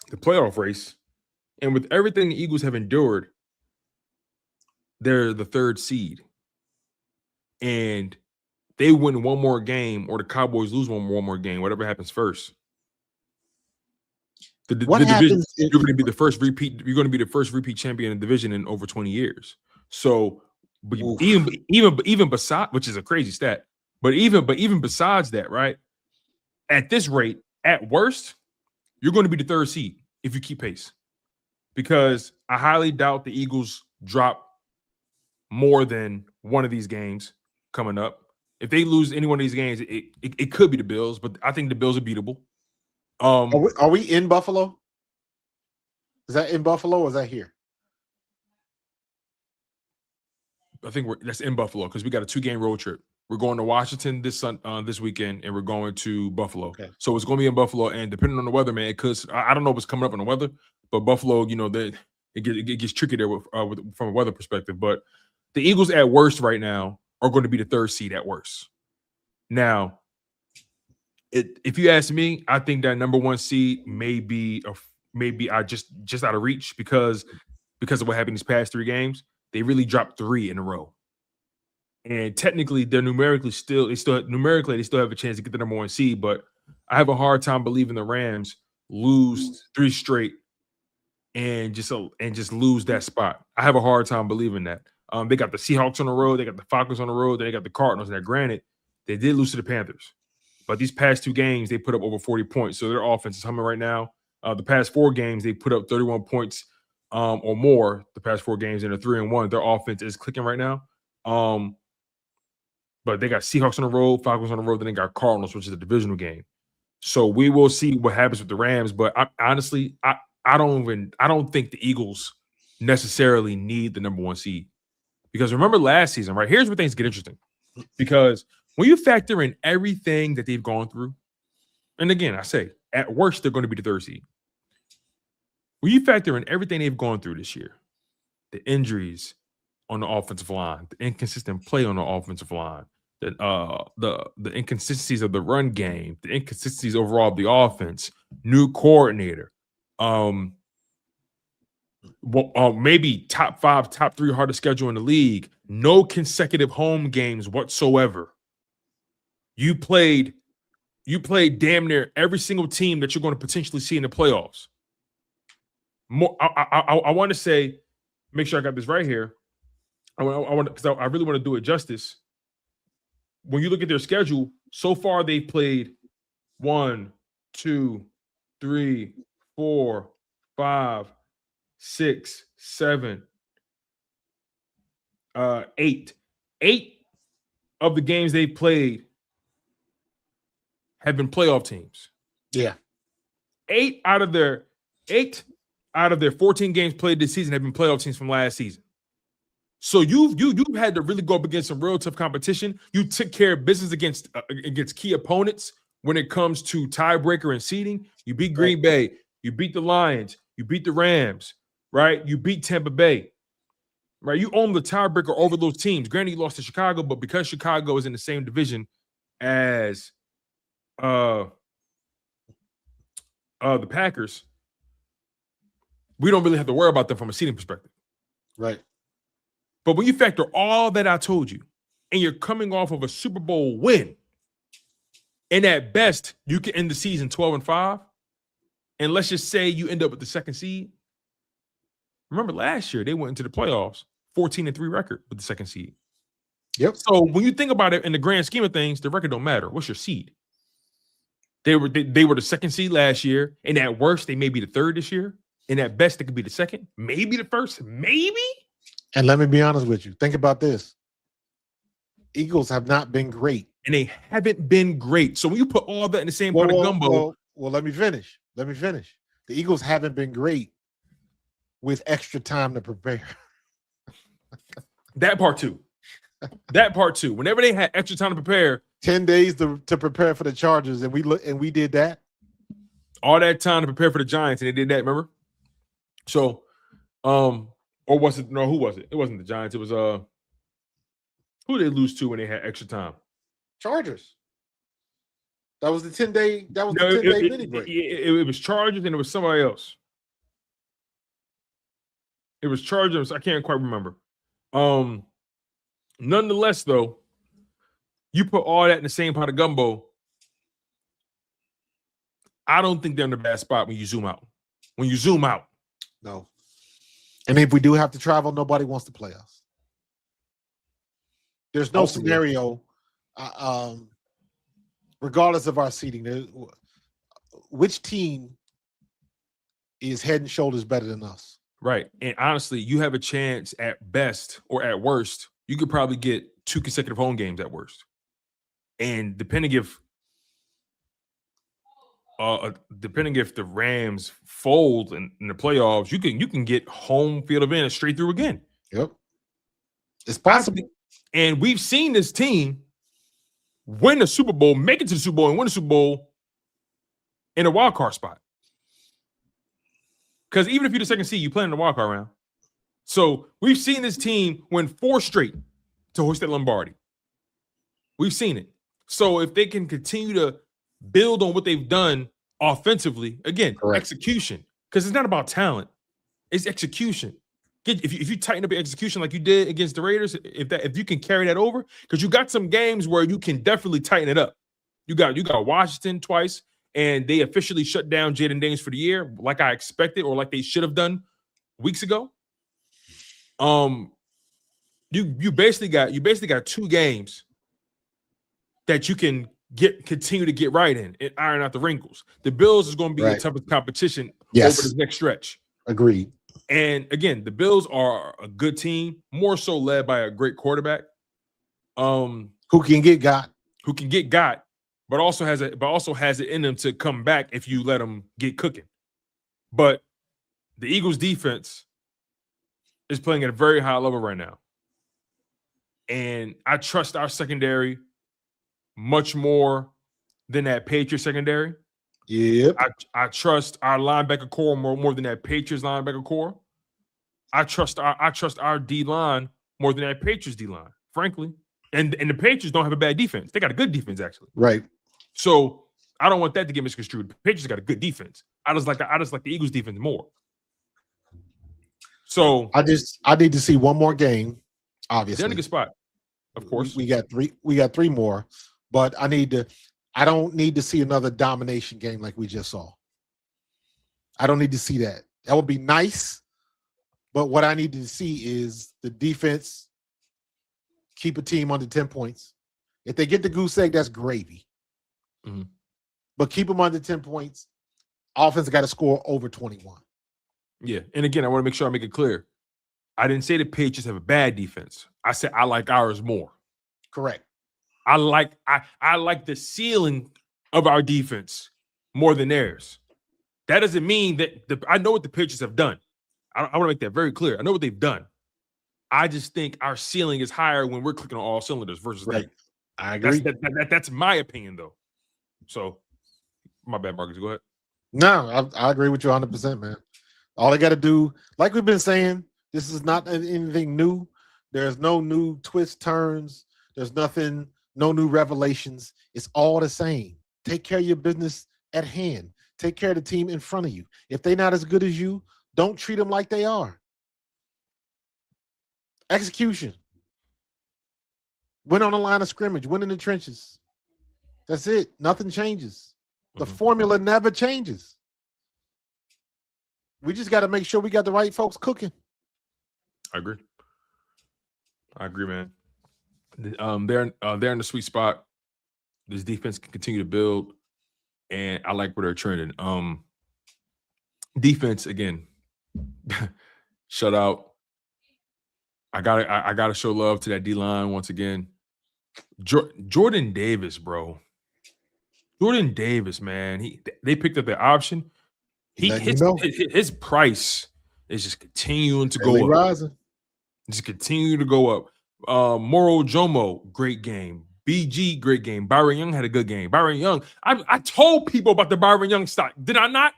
the playoff race, and with everything the Eagles have endured, they're the 3rd seed, and they win one more game, or the Cowboys lose one more game, whatever happens first. The division, you're going to be the first repeat. You're going to be the first repeat champion in the division in over 20 years. So, but even besides, which is a crazy stat, but even besides that, right? At this rate, at worst, you're going to be the 3rd seed if you keep pace, because I highly doubt the Eagles drop more than one of these games coming up. If they lose any one of these games, it could be the Bills, but I think the Bills are beatable. Are we in Buffalo? Is that in Buffalo or is that here? I think that's in Buffalo, because we got a 2-game road trip. We're going to Washington this weekend, and we're going to Buffalo. Okay. So it's going to be in Buffalo, and depending on the weather, man, because I don't know what's coming up in the weather, but Buffalo, it gets tricky there from a weather perspective. But the Eagles at worst right now are going to be the 3rd seed at worst. Now, if you ask me, I think that number 1 seed may be just out of reach because of what happened these past 3 games. they really dropped 3 in a row. And technically, they still have a chance to get the number 1 seed, but I have a hard time believing the Rams lose 3 straight and just lose that spot. I have a hard time believing that. They got the Seahawks on the road, they got the Falcons on the road, they got the Cardinals. Now, granted, they did lose to the Panthers, but these past 2 games they put up over 40 points, so their offense is humming right now. The past 4 games they put up 31 points or more. The past 4 games, and they're 3-1. Their offense is clicking right now. But they got Seahawks on the road, Falcons on the road, then they got Cardinals, which is a divisional game. So we will see what happens with the Rams. But honestly, I don't think the Eagles necessarily need the number 1 seed. Because remember last season, right? Here's where things get interesting. Because when you factor in everything that they've gone through, and again, I say, at worst, they're going to be the 3rd seed. When you factor in everything they've gone through this year, the injuries on the offensive line, the inconsistent play on the offensive line, the inconsistencies of the run game, the inconsistencies overall of the offense, new coordinator, maybe top 5, top 3 hardest schedule in the league, no consecutive home games whatsoever. You played damn near every single team that you're going to potentially see in the playoffs. I want to say, make sure I got this right here. I want because I really want to do it justice. When you look at their schedule, so far they've played 1, 2, 3, 4, 5, 6, 7, 8. 8 of the games they've played have been playoff teams. Yeah. 8 out of their 14 games played this season have been playoff teams from last season. So you've had to really go up against some real tough competition. You took care of business against key opponents when it comes to tiebreaker and seeding. You beat Green Bay, you beat the Lions, you beat the Rams, right? You beat Tampa Bay, right? You own the tiebreaker over those teams. Granted, you lost to Chicago, but because Chicago is in the same division as the Packers, we don't really have to worry about them from a seeding perspective. Right. But when you factor all that I told you, and you're coming off of a Super Bowl win, and at best, you can end the season 12-5, and let's just say you end up with the 2nd seed. Remember last year, they went into the playoffs 14-3 record with the 2nd seed. Yep. So when you think about it in the grand scheme of things, the record don't matter. What's your seed? They were the 2nd seed last year, and at worst, they may be the 3rd this year, and at best, they could be the 2nd, maybe the 1st, maybe. And let me be honest with you. Think about this. Eagles have not been great. And they haven't been great. So when you put all that in the same pot of gumbo. Well, let me finish. The Eagles haven't been great with extra time to prepare. That part too. Whenever they had extra time to prepare. 10 days to prepare for the Chargers, and we did that. All that time to prepare for the Giants, and they did that, remember? So, or was it? No, who was it? It wasn't the Giants. It was who did they lose to when they had extra time? Chargers. That was the 10-day. That was the 10-day mini break. It was Chargers, and it was somebody else. It was Chargers. I can't quite remember. Nonetheless, though, you put all that in the same pot of gumbo. I don't think they're in the bad spot when you zoom out. No. And if we do have to travel, nobody wants to play us. There's no scenario, regardless of our seeding, which team is head and shoulders better than us. Right. And honestly, you have a chance at best or at worst, you could probably get 2 consecutive home games at worst. And depending if the Rams fold in the playoffs, you can get home field advantage straight through again. Yep. It's possible. And we've seen this team win the Super Bowl, make it to the Super Bowl, and win the Super Bowl in a wild card spot. Because even if you're the 2nd seed, you play in the wild card round. So we've seen this team win 4 straight to hoist that Lombardi. We've seen it. So if they can continue to build on what they've done offensively, again, Correct. Execution, because it's not about talent, it's execution. if you tighten up your execution like you did against the Raiders, if you can carry that over, because you got some games where you can definitely tighten it up. You got Washington twice, and they officially shut down Jaden Daniels for the year, like I expected, or like they should have done weeks ago. You basically got 2 games that you can continue to get right in and iron out the wrinkles. The Bills is going to be the toughest competition over this next stretch. Agreed. And again, the Bills are a good team, more so led by a great quarterback. Who can get got, but also has it in them to come back if you let them get cooking. But the Eagles defense is playing at a very high level right now. And I trust our secondary much more than that Patriots secondary. Yep. I trust our linebacker core more than that Patriots linebacker core. I trust our D line more than that Patriots D line, frankly. And the Patriots don't have a bad defense. They got a good defense, actually. Right. So I don't want that to get misconstrued. The Patriots got a good defense. I just like the Eagles defense more. So I need to see one more game. Obviously, they're in a good spot. Of course, we got 3 more, but I don't need to see another domination game like we just saw. I don't need to see that. That would be nice, but what I need to see is the defense keep a team under 10 points. If they get the goose egg, that's gravy. Mm-hmm. But keep them under 10 points. Offense got to score over 21. Yeah, and again, I want to make sure I make it clear. I didn't say the Patriots have a bad defense. I said I like ours more. Correct. I like the ceiling of our defense more than theirs. That doesn't mean that I know what the Patriots have done. I want to make that very clear. I know what they've done. I just think our ceiling is higher when we're clicking on all cylinders versus them. I agree. That's my opinion, though. So, my bad, Marcus. Go ahead. No, I agree with you 100%, man. All they got to do, like we've been saying, this is not anything new. There's no new twists, turns. There's nothing, no new revelations. It's all the same. Take care of your business at hand. Take care of the team in front of you. If they're not as good as you, don't treat them like they are. Execution. Win on the line of scrimmage. Win in the trenches. That's it. Nothing changes. The formula never changes. We just got to make sure we got the right folks cooking. I agree, man. They're in the sweet spot. This defense can continue to build, and I like where they're trending. Defense again, shut out. I gotta show love to that D line once again. Jordan Davis, bro. Jordan Davis, man. They picked up their option. His price is just continuing to go up. Rising. Just continue to go up. Moro Jomo, great game. BG, great game. Byron Young had a good game. Byron Young, I told people about the Byron Young stock. Did I not?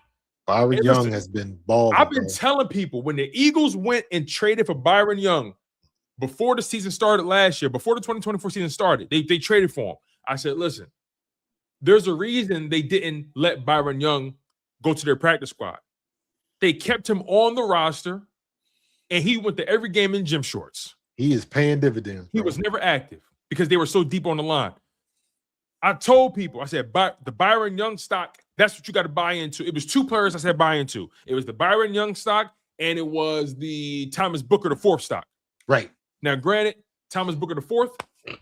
Byron Young has been balling. I've been telling people when the Eagles went and traded for Byron Young before the season started last year, before the 2024 season started, they traded for him. I said, listen, there's a reason they didn't let Byron Young go to their practice squad. They kept him on the roster, and he went to every game in gym shorts. He is paying dividends. He was never active because they were so deep on the line. I told people, I said, the Byron Young stock, that's what you got to buy into. It was 2 players I said buy into. It was the Byron Young stock, and it was the Thomas Booker, the 4th stock. Right. Now, granted, Thomas Booker, the 4th,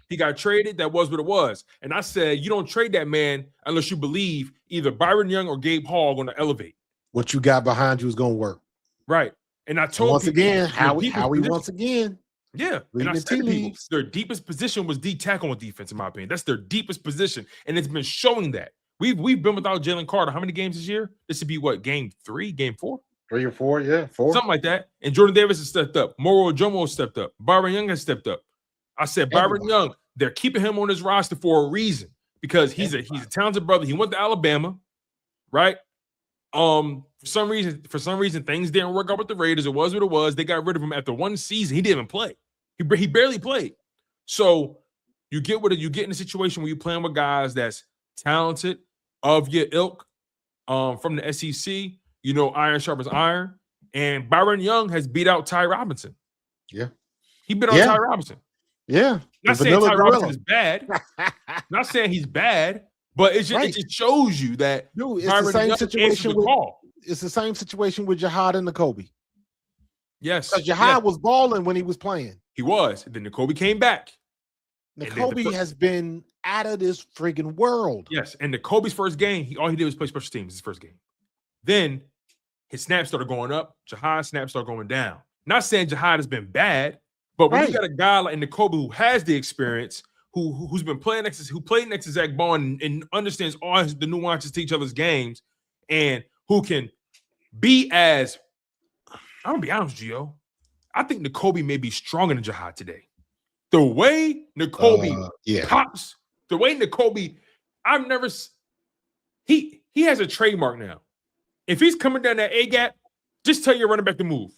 he got traded. That was what it was. And I said, you don't trade that man unless you believe either Byron Young or Gabe Hall are going to elevate. What you got behind you is going to work. Right. And I told once people, again, Howie once again. Yeah. And I said to people, their deepest position was D tackle on defense, in my opinion. That's their deepest position. And it's been showing that. We've been without Jalen Carter. How many games this year? This would be what, game 3, game 4? 3 or 4, yeah, 4. Something like that. And Jordan Davis has stepped up. Moro Jomo has stepped up. Byron Young has stepped up. I said, Byron Young, they're keeping him on his roster for a reason because he's a talented brother. He went to Alabama, right? For some reason, things didn't work out with the Raiders. It was what it was. They got rid of him after 1 season. He didn't even play. He barely played. So you get in a situation where you're playing with guys that's talented, of your ilk, from the SEC. You know, iron sharpens iron, And Byron Young has beat out Ty Robinson. Yeah. He beat out Ty Robinson. Yeah. Not saying Ty Robinson is bad. Not saying he's bad, but it just shows you that dude, it's the same situation with it's the same situation with Jihaad and Nakobe. Yes. Because Jihaad was balling when he was playing. He was. Then Nakobe came back. Nakobe has been out of this friggin' world. Yes. And Nakobe's first game, all he did was play special teams his first game. Then his snaps started going up. Jihaad's snaps started going down. Not saying Jihaad has been bad, but when you got a guy like Nakobe who has the experience, who's been playing who played next to Zach Bond and understands all the nuances to each other's games, and who can be as, I'm gonna be honest with you, I think Nakobe may be stronger than Jihaad today. The way Nakobe pops, the way Nakobe, I've never, he has a trademark now. If he's coming down that A gap, just tell your running back to move.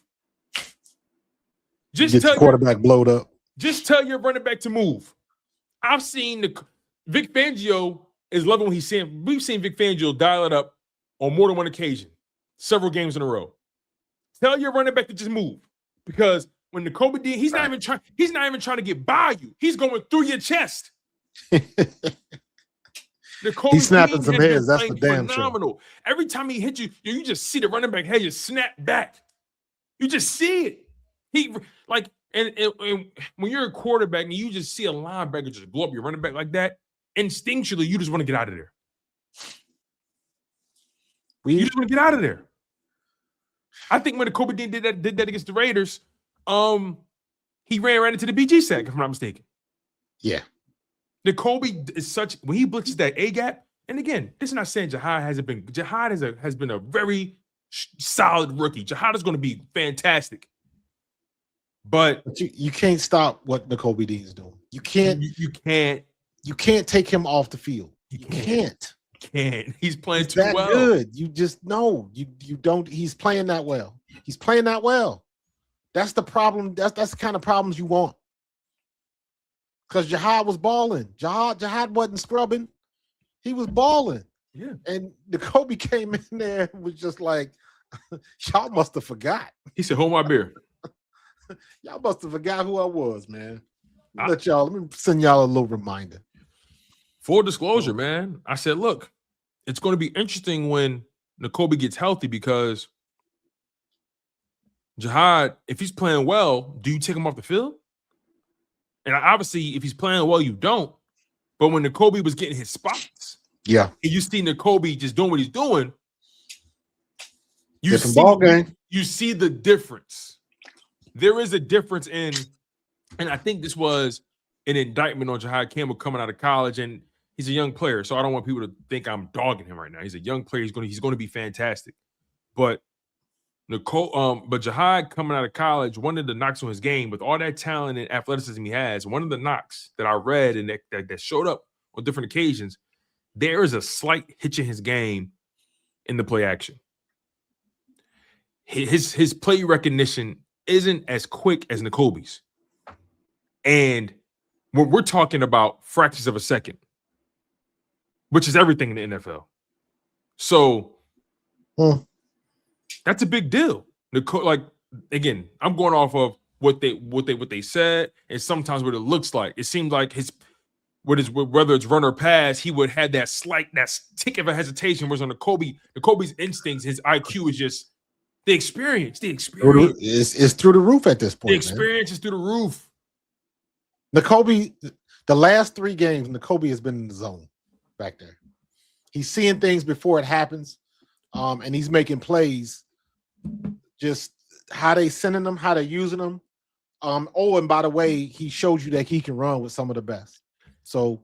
Just tell the quarterback blowed up. Just tell your running back to move. I've seen Vic Fangio is loving what he's saying. We've seen Vic Fangio dial it up on more than one occasion, several games in a row. Tell your running back to just move, because when Nakobe did, he's not even trying to get by you. He's going through your chest. He's snapping some heads. That's the damn phenomenal. Every time he hits you, you just see the running back head just snap back. You just see it. And when you're a quarterback and you just see a linebacker just blow up your running back like that, instinctually you just want to get out of there. You just want to get out of there. I think when Nakobe did that against the Raiders, he ran right into the BG sack, if I'm not mistaken. Yeah. Nakobe is such, when he blitzes that A gap, and again, this is not saying Jihaad has been a very solid rookie. Jihaad is going to be fantastic. But you can't stop what Nakobe Dean is doing. You can't take him off the field. You can't. He's playing too well. Good. You just know you don't. He's playing that well. He's playing that well. That's the problem. That's the kind of problems you want. Because Jihaad was balling. Jihaad wasn't scrubbing. He was balling. Yeah. And Nakobe came in there and was just like, y'all must have forgot. He said, "Hold my beer." Y'all must have forgot who I was, man. Let me send y'all a little reminder. Full disclosure, man. I said, look, it's going to be interesting when Nakobe gets healthy, because Jihaad, if he's playing well, do you take him off the field? And obviously, if he's playing well, you don't. But when Nakobe was getting his spots, and you see Nakobe just doing what he's doing, you see the difference. There is a difference in, and I think this was an indictment on Jihaad Campbell coming out of college, and he's a young player, so I don't want people to think I'm dogging him right now. He's a young player. He's going to be fantastic. But Jihaad coming out of college, one of the knocks on his game, with all that talent and athleticism he has, one of the knocks that I read and that showed up on different occasions, there is a slight hitch in his game in the play action. His play recognition isn't as quick as Nakobe's. And we're talking about fractions of a second, which is everything in the NFL. So that's a big deal. Like, again, I'm going off of what they said, and sometimes what it looks like. It seems like whether it's run or pass, he would have that tick of a hesitation. Whereas on Nakobe's instincts, his IQ is just the experience. The experience is through the roof at this point. The experience is through the roof. Nakobe, the last 3 games, Nakobe has been in the zone back there. He's seeing things before it happens, and he's making plays. Just how they sending them, how they're using them. And by the way, he showed you that he can run with some of the best. So,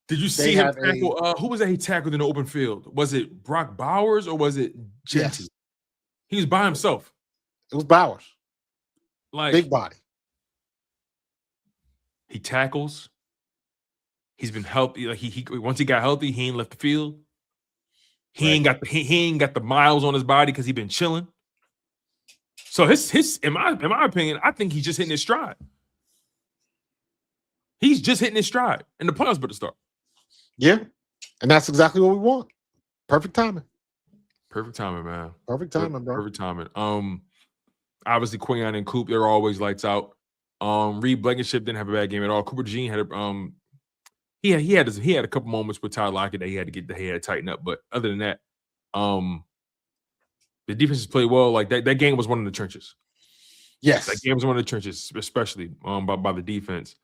did you see him tackle? Who was that he tackled in the open field? Was it Brock Bowers or was it Genty? Yes. He was by himself. It was Bowers. Like, big body. He tackles. He's been healthy. Like he once he got healthy, he ain't left the field. He ain't got the miles on his body because he been chilling. So his in my opinion, I think he's just hitting his stride. He's just hitting his stride, and the playoffs better start. Yeah, and that's exactly what we want. Perfect timing. Perfect timing, man. Perfect timing, bro. Perfect timing. Obviously, Quinyon and Coop, they're always lights out. Reed Blankenship didn't have a bad game at all. Cooper Jean had he had a couple moments with Tyler Lockett that he had to tighten up. But other than that, the defenses played well. Like that game was one of the trenches. Yes, that game was one of the trenches, especially by the defense.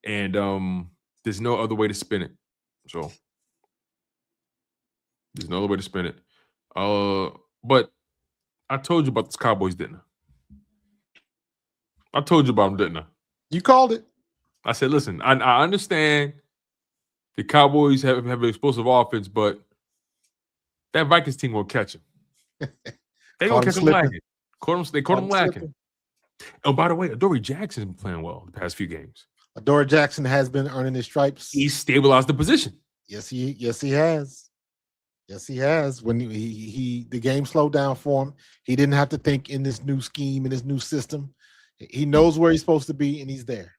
And there's no other way to spin it. So there's no other way to spin it. But I told you about this Cowboys, didn't I? I told you about them, didn't I? You called it. I said, listen, I understand the Cowboys have an explosive offense, but that Vikings team will catch him. They gonna catch him lacking. They caught him lacking. Oh, by the way, Adoree Jackson's been playing well the past few games. Adoree Jackson has been earning his stripes. He stabilized the position. Yes, he has. Yes, he has. When the game slowed down for him, he didn't have to think in this new scheme, in this new system. He knows where he's supposed to be, and he's there.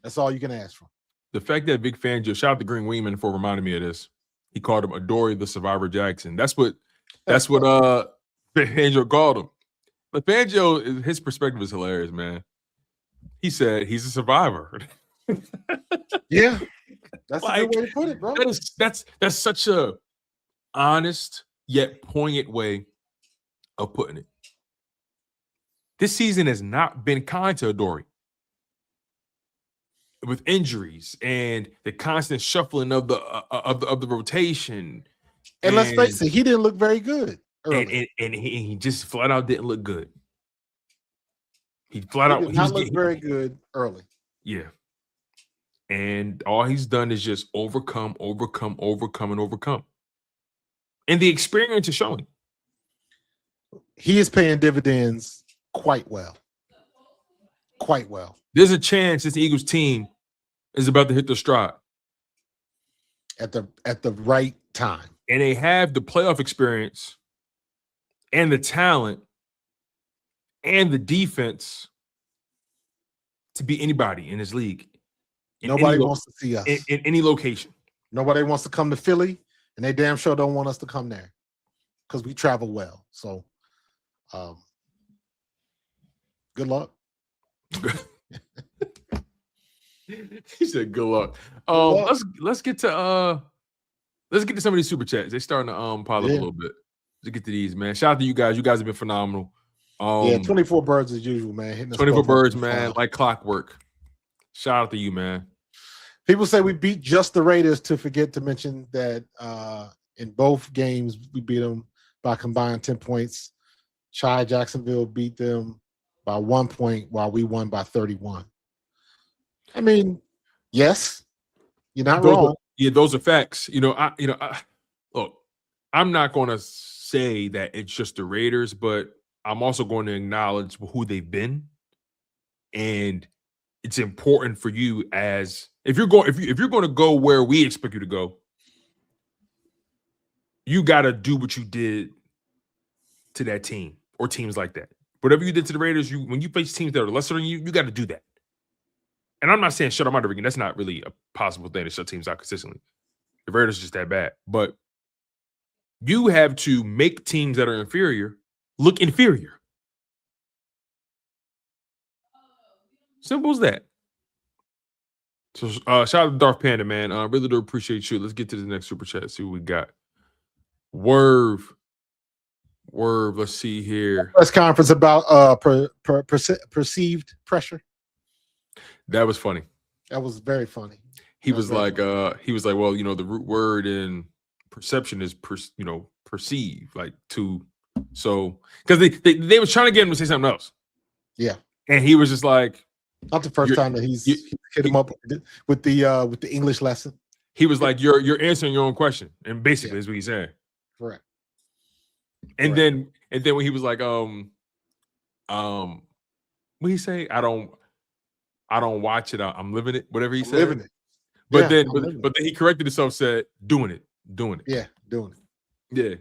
That's all you can ask for. The fact that Vic Fangio, shout out to Green Wingman for reminding me of this. He called him Adoree the Survivor Jackson. That's what Fangio called him. But Fangio, his perspective is hilarious, man. He said he's a survivor. Yeah, that's a good way to put it, bro. That's such a honest yet poignant way of putting it. This season has not been kind to Adoree. With injuries and the constant shuffling of the rotation, and let's face it, he didn't look very good early. And he just flat out didn't look good. He did not look very good early. Yeah, and all he's done is just overcome, and the experience is showing. He is paying dividends quite well. Quite well. There's a chance this Eagles team is about to hit their stride at the right time. And they have the playoff experience and the talent and the defense to beat anybody in this league. Nobody wants to see us. In any location. Nobody wants to come to Philly, and they damn sure don't want us to come there because we travel well. So good luck. He said good luck. Let's get to some of these super chats. They're starting to pile up a little bit. Let's get to these, man. Shout out to you guys. You guys have been phenomenal. 24 birds as usual, man. Hitting 24 birds, man, like clockwork. Shout out to you, man. People say we beat just the Raiders to forget to mention that in both games we beat them by combined 10 points. Jacksonville beat them by 1 point while we won by 31. I mean, yes, you're not wrong. Those are facts. Look, I'm not going to say that it's just the Raiders, but I'm also going to acknowledge who they've been, and it's important for you as if you're going to go where we expect you to go, you got to do what you did to that team or teams like that. Whatever you did to the Raiders, when you face teams that are lesser than you, you got to do that. And I'm not saying shut them out again. That's not really a possible thing to shut teams out consistently. The Raiders are just that bad. But you have to make teams that are inferior look inferior. Simple as that. So shout out to Darth Panda, man. Really do appreciate you. Let's get to the next super chat. See what we got. Werv. Let's see here. Press conference about perceived pressure. That was funny. That was very funny. He was like, well, the root word in perception is perceive, like to. So because they was trying to get him to say something else. Yeah, and he was just like, not the first time that he's hit him up with the English lesson. He was like, you're answering your own question, and basically is what he's saying. Correct. And then when he was like, what he say? I don't watch it. I'm living it. Whatever he said. Living it. But then he corrected himself. Said, doing it. Yeah, doing it. Yeah.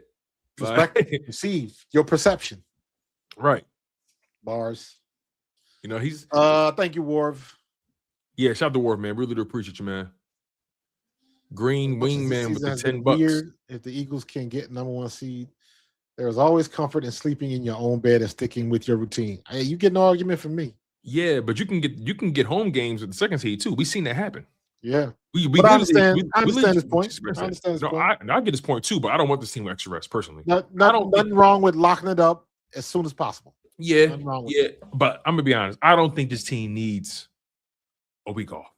Perceive your perception. Right. Bars. He's. Thank you, Warv. Yeah, shout out to Warv, man. Really do appreciate you, man. Green Wingman with the $10. Weird if the Eagles can get number one seed, There's always comfort in sleeping in your own bed and sticking with your routine. Hey, you get no argument from me. Yeah, but you can get home games with the second seed too. We've seen that happen. Yeah. We But I understand his point. express I that. understand his No, point. I get his point too, but I don't want this team with extra rest personally. Nothing wrong with locking it up as soon as possible. Yeah, Nothing wrong with yeah. But I'm gonna be honest. I don't think this team needs a week off.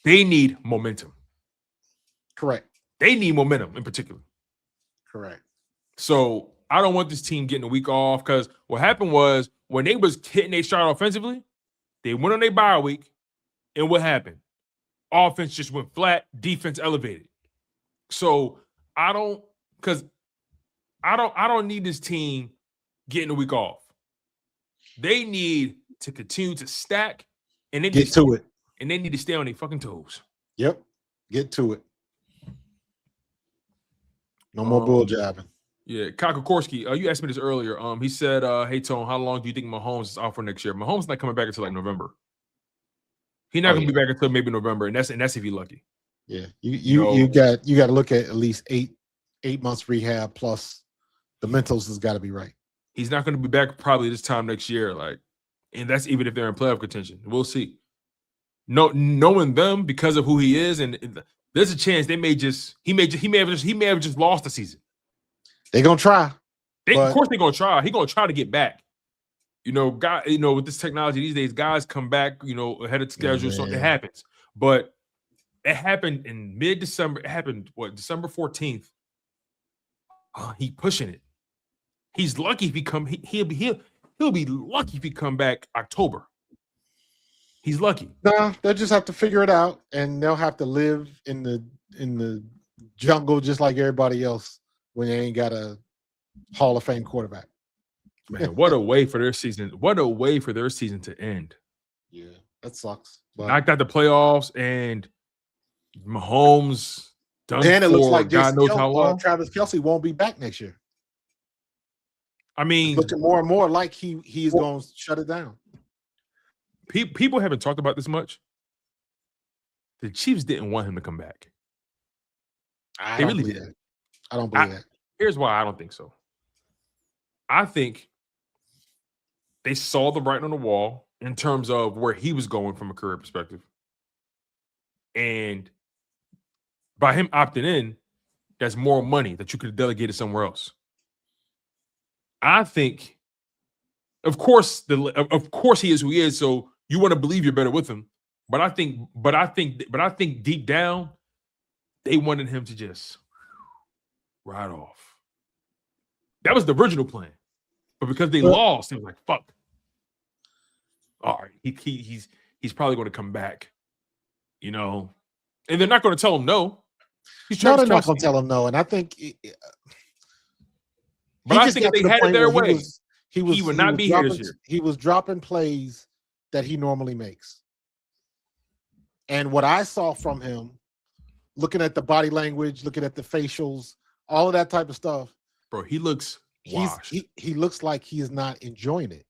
They need momentum. Correct. They need momentum in particular. Correct. So I don't want this team getting a week off because what happened was when they was hitting their shot offensively, they went on their bye week, and what happened? Offense just went flat, defense elevated. So I don't need this team getting a week off. They need to continue to stack and they Get to it. And they need to stay on their fucking toes. Yep. Get to it. No more bull jabbing. Yeah, Kakakorski, you asked me this earlier. He said, "Hey Tone, how long do you think Mahomes is out for next year?" Mahomes not coming back until like November. He's not gonna be back until maybe November, and that's if he's lucky. Yeah, you got to look at least eight months rehab plus the mentals has got to be right. He's not gonna be back probably this time next year, and that's even if they're in playoff contention. We'll see. Knowing them because of who he is, and there's a chance he may have just lost the season. They're gonna try. Of course they're gonna try. He's gonna try to get back. With this technology these days, guys come back, ahead of schedule, so it happens. But it happened in mid-December. It happened December 14th. He pushing it. He's lucky if he'll be lucky if he come back October. He's lucky. Nah, they'll just have to figure it out, and they'll have to live in the jungle just like everybody else when they ain't got a Hall of Fame quarterback. Man, what a way for their season! What a way for their season to end. Yeah, that sucks. But knocked out the playoffs, and Mahomes done. And it looks like God knows how long. Travis Kelce won't be back next year. I mean, it's looking more and more like he is going to shut it down. People haven't talked about this much. The Chiefs didn't want him to come back. They really did. I don't believe that. Here's why I don't think so. I think they saw the writing on the wall in terms of where he was going from a career perspective. And by him opting in, that's more money that you could have delegated somewhere else. I think, of course he is who he is, so you want to believe you're better with him. But I think deep down, they wanted him to just ride off. That was the original plan. But because they lost, it was like, fuck. All right, he's probably going to come back, and they're not going to tell him no. They're not going to tell him no, and I think. But I think if they had it their way, he would not be here this year. He was dropping plays that he normally makes, and what I saw from him, looking at the body language, looking at the facials, all of that type of stuff, bro, he looks washed. He looks like he is not enjoying it.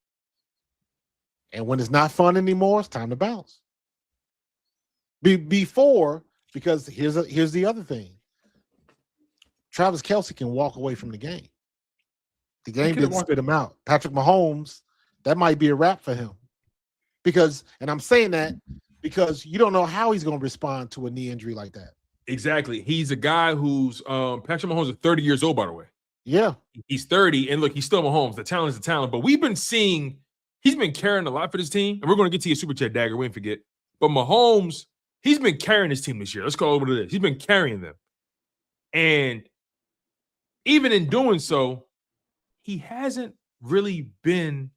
And when it's not fun anymore, it's time to bounce. Because here's the other thing. Travis Kelce can walk away from the game. The game didn't spit him out. Patrick Mahomes, that might be a wrap for him. And I'm saying that because you don't know how he's going to respond to a knee injury like that. Exactly. He's a guy who's Patrick Mahomes is 30 years old, by the way. Yeah. He's 30, and look, he's still Mahomes. The talent is the talent. But we've been seeing he's been carrying a lot for this team, and we're going to get to your super chat, Dagger. We didn't forget. But Mahomes, he's been carrying his team this year. Let's call it what it is. He's been carrying them. And even in doing so, he hasn't really been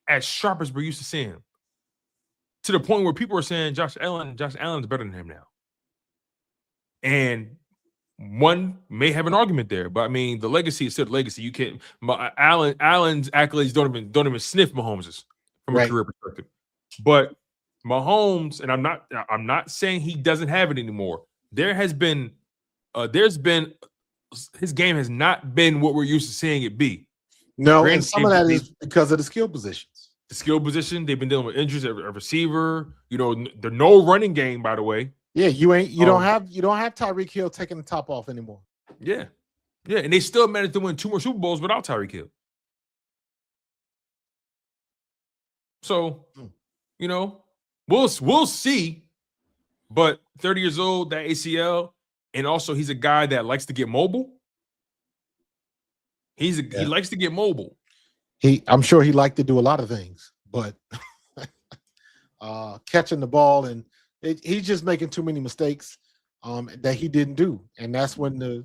as sharp as we're used to seeing him. To the point where people are saying Josh Allen's better than him now. And one may have an argument there, but I mean, the legacy is still the legacy. You can't. Allen's accolades don't even sniff Mahomes's from a career perspective. But Mahomes, and I'm not saying he doesn't have it anymore. There's been his game has not been what we're used to seeing it be. No, and some of that is because of the skill positions. The skill position, they've been dealing with injuries at a receiver. The no running game, by the way. Yeah, you don't have Tyreek Hill taking the top off anymore. Yeah. Yeah, and they still managed to win 2 more Super Bowls without Tyreek Hill. So, you know, we'll see. But 30 years old, that ACL, and also he's a guy that likes to get mobile. He likes to get mobile. I'm sure he liked to do a lot of things, but catching the ball and he's just making too many mistakes that he didn't do, and that's when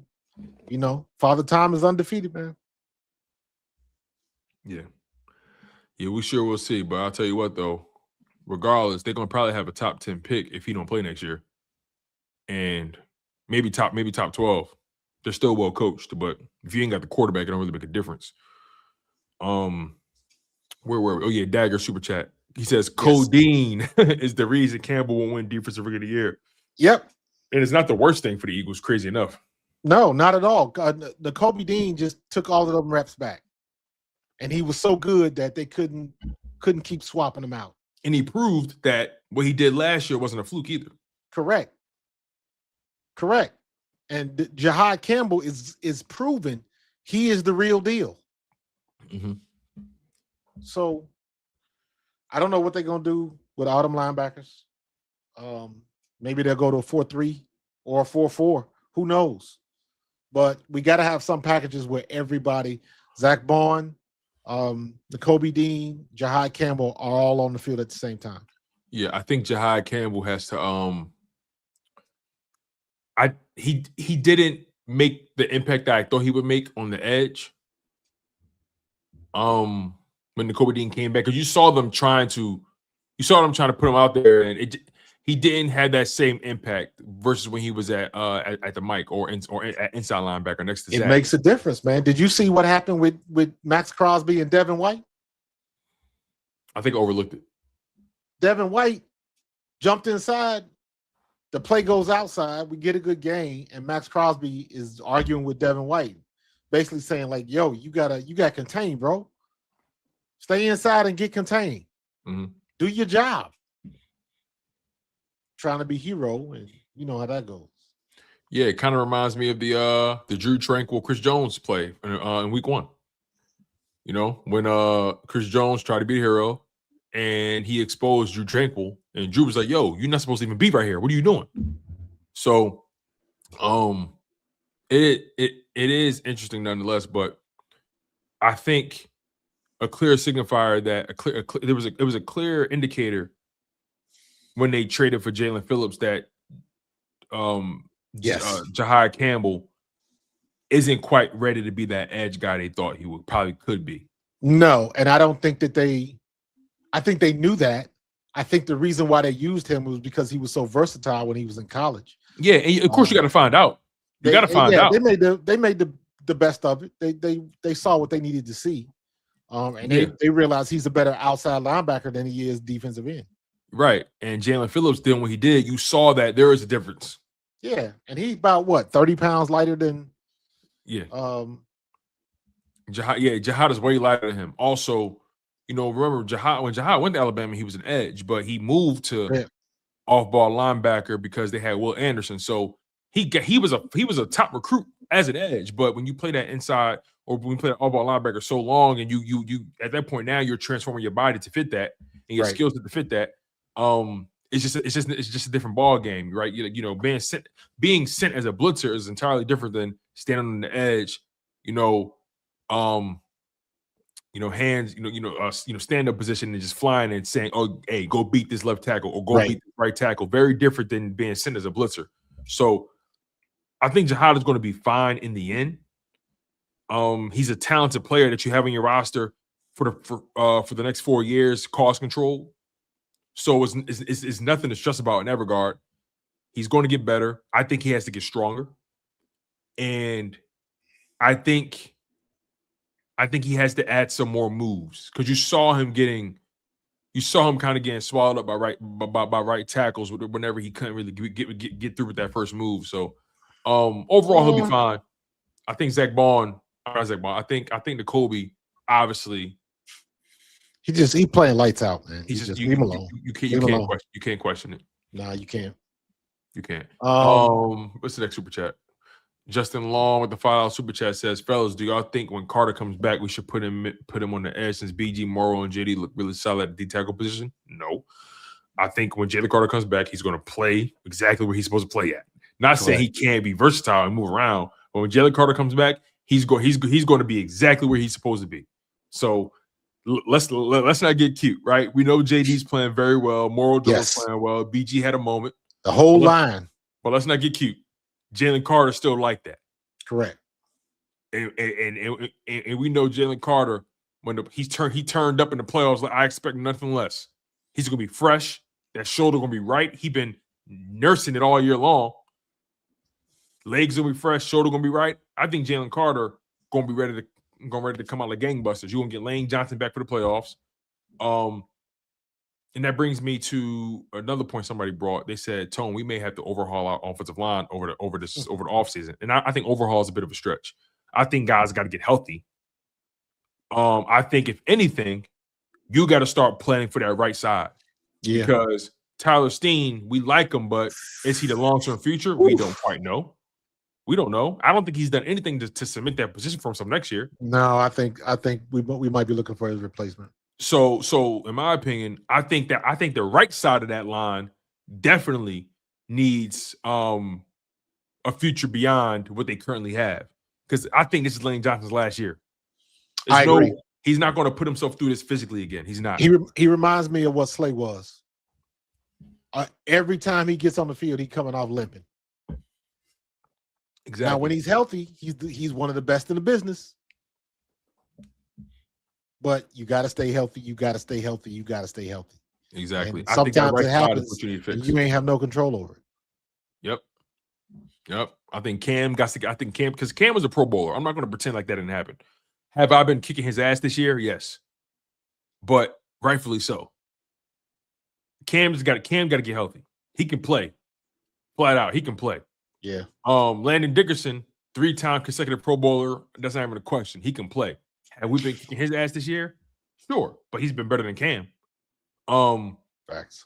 Father Time is undefeated, man. Yeah, we sure will see. But I'll tell you what, though, regardless, they're gonna probably have a top 10 pick if he don't play next year, and maybe top 12. They're still well coached, but if you ain't got the quarterback, it don't really make a difference. Where were we? Oh yeah, Dagger super chat. He says codeine is the reason Campbell won't win Defensive Rookie of the Year. Yep, and it's not the worst thing for the Eagles. Crazy enough. No, not at all. The Kobe Dean just took all of them reps back, and he was so good that they couldn't keep swapping him out. And he proved that what he did last year wasn't a fluke either. Correct. And Jihaad Campbell is proven he is the real deal. Mm-hmm. So I don't know what they're gonna do with all them linebackers. Maybe they'll go to a 4-3 or a 4-4. Who knows? But we got to have some packages where everybody, Zach Bond, Kobe Dean, Jihaad Campbell, are all on the field at the same time. Yeah, I think Jihaad Campbell has to. He didn't make the impact that I thought he would make on the edge. When the Kobe Dean came back, because you saw them trying to put him out there, and he didn't have that same impact versus when he was at the mic or at inside linebacker next to Zach. It makes a difference, man. Did you see what happened with Max Crosby and Devin White? I think I overlooked it. Devin White jumped inside. The play goes outside. We get a good gain, and Max Crosby is arguing with Devin White, basically saying like, "Yo, you got contained, bro. Stay inside and get contained. Mm-hmm. Do your job." Trying to be hero, and you know how that goes. Yeah, it kind of reminds me of the Drew Tranquil Chris Jones play in week 1. You know, when Chris Jones tried to be a hero and he exposed Drew Tranquil, and Drew was like, "Yo, you're not supposed to even be right here. What are you doing?" So, it is interesting nonetheless, but I think a clear signifier that it was a clear indicator when they traded for Jalen Phillips that Jihaad Campbell isn't quite ready to be that edge guy they thought he could be. No, and I don't think that I think they knew that. I think the reason why they used him was because he was so versatile when he was in college. Yeah, and of course you got to find out. You got to find out. They made the best of it. They saw what they needed to see, and they realized he's a better outside linebacker than he is defensive end. Right, and Jalen Phillips did what he did. You saw that there is a difference. Yeah, and he's about what 30 pounds lighter than. Yeah. Jihaad is way lighter than him. Also, you know, remember when Jihaad went to Alabama, he was an edge, but he moved to off-ball linebacker because they had Will Anderson. So he was a top recruit as an edge. But when you play that inside or when you play that off-ball linebacker so long, and you at that point now you're transforming your body to fit that and your skills to fit that. It's just a different ball game, right? You know, being sent as a blitzer is entirely different than standing on the edge. Hands, stand up position and just flying and saying, "Oh, hey, go beat this left tackle or go beat this right tackle." Very different than being sent as a blitzer. So, I think Jihaad is going to be fine in the end. He's a talented player that you have on your roster for the next 4 years, cost control. So it's nothing to stress about in that regard. He's going to get better. I think he has to get stronger, and I think he has to add some more moves because you saw him kind of getting swallowed up by right tackles whenever he couldn't really get through with that first move. So overall he'll be fine. I think I think the Kobe obviously. He playing lights out, man. He's just leave him alone. You can't question it. Nah, you can't. You can't. What's the next super chat? Justin Long with the $5 super chat says, fellas, do y'all think when Carter comes back, we should put him on the edge since BG, Morrow, and JD look really solid at the D-tackle position? No. I think when Jalen Carter comes back, he's going to play exactly where he's supposed to play at. Not saying he can't be versatile and move around, but when Jalen Carter comes back, he's going to be exactly where he's supposed to be. So let's not get cute, right? We know JD's playing very well. Morrow is playing well. BG had a moment. The whole line. But let's not get cute. Jalen Carter still like that. Correct. And we know Jalen Carter, when he turned up in the playoffs, like, I expect nothing less. He's going to be fresh. That shoulder going to be right. He been nursing it all year long. Legs going to be fresh. Shoulder going to be right. I think Jalen Carter going to be ready to come out like gangbusters. You're going to get Lane Johnson back for the playoffs. And that brings me to another point somebody brought. They said, Tone, we may have to overhaul our offensive line over the offseason. And I think overhaul is a bit of a stretch. I think guys got to get healthy. I think, if anything, you got to start planning for that right side. Yeah. Because Tyler Steen, we like him, but is he the long-term future? We don't quite know. We don't know. I don't think he's done anything to cement that position for himself next year. No, I think we might be looking for his replacement. So in my opinion, I think the right side of that line definitely needs a future beyond what they currently have. Because I think this is Lane Johnson's last year. I agree. He's not going to put himself through this physically again. He's not. He reminds me of what Slay was. Every time he gets on the field, he's coming off limping. Exactly. Now, when he's healthy, he's one of the best in the business. But you got to stay healthy. You got to stay healthy. You got to stay healthy. Exactly. And sometimes it happens, and you ain't have no control over it. Yep. I think Cam because Cam was a Pro Bowler. I'm not going to pretend like that didn't happen. Have I been kicking his ass this year? Yes. But rightfully so. Cam's got to get healthy. He can play. Flat out, he can play. Yeah. Landon Dickerson, 3-time consecutive Pro Bowler. That's not even a question. He can play. Have we been kicking his ass this year? Sure, but he's been better than Cam. Facts.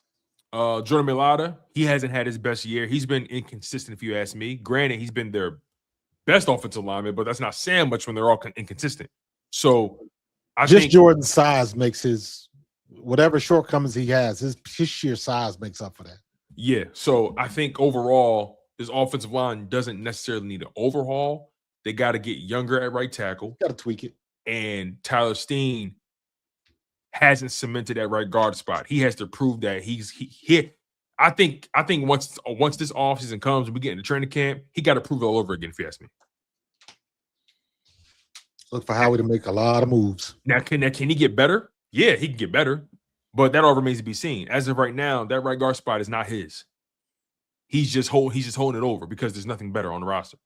Jordan Mailata, he hasn't had his best year. He's been inconsistent, if you ask me. Granted, he's been their best offensive lineman, but that's not saying much when they're all inconsistent. So I think Jordan's size makes his whatever shortcomings he has, his sheer size makes up for that. Yeah. So I think overall, this offensive line doesn't necessarily need an overhaul. They got to get younger at right tackle. Got to tweak it. And Tyler Steen hasn't cemented that right guard spot. He has to prove that he's hit. I think once this offseason comes and we get into training camp, he got to prove it all over again, if you ask me. Look for Howie to make a lot of moves. Now, can he get better? Yeah, he can get better. But that all remains to be seen. As of right now, that right guard spot is not his. He's just holding it over because there's nothing better on the roster.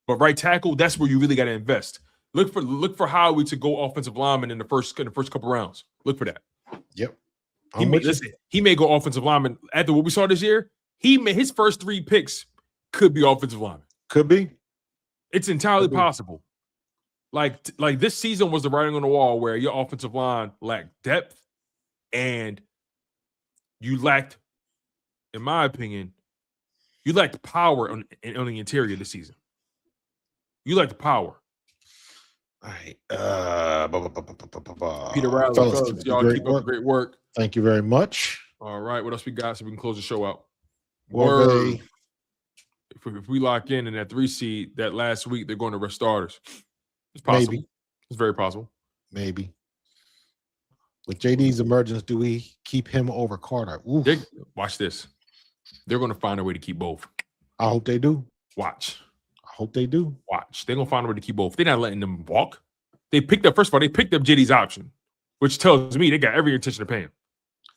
But right tackle, that's where you really got to invest. Look for Howie to go offensive lineman in the first couple rounds. Look for that. Yep. He may go offensive lineman after what we saw this year. His first 3 picks could be offensive lineman. Could be. It's entirely possible. Like this season was the writing on the wall where your offensive line lacked depth and you lacked, in my opinion, you lacked power on the interior this season. You lacked the power. All right. Peter Riley, fellas, y'all keep up the great work. Thank you very much. All right. What else we got so we can close the show out? Well, if we lock in that 3 seed, that last week they're going to rest starters. It's possible. Maybe. It's very possible. Maybe. With JD's emergence, do we keep him over Carter? Watch this. They're going to find a way to keep both. I hope they do. Watch. I hope they do. Watch. They're going to find a way to keep both. They're not letting them walk. First of all, they picked up JD's option, which tells me they got every intention of paying him.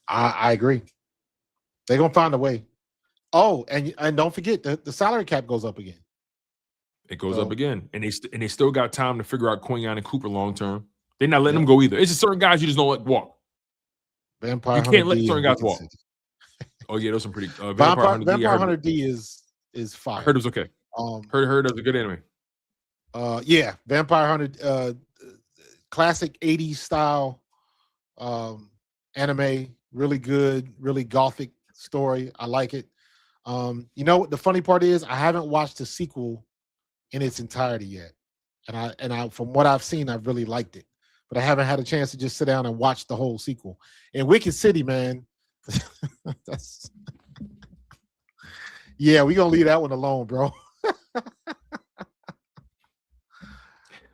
I agree. They're going to find a way. Oh, and don't forget, the salary cap goes up again. It goes up again. And they still got time to figure out Quinyon and Cooper long term. They're not letting them go either. It's just certain guys you just don't let walk. You can't let certain guys walk. Oh, yeah, those are pretty Vampire 100D is fire. I heard it was okay. Heard it was a good anime. Yeah, Vampire 100 classic 80s style anime, really good, really gothic story. I like it. You know what the funny part is? I haven't watched the sequel in its entirety yet, and I from what I've seen, I've really liked it, but I haven't had a chance to just sit down and watch the whole sequel. And Wicked City, man, that's yeah, we gonna leave that one alone, bro.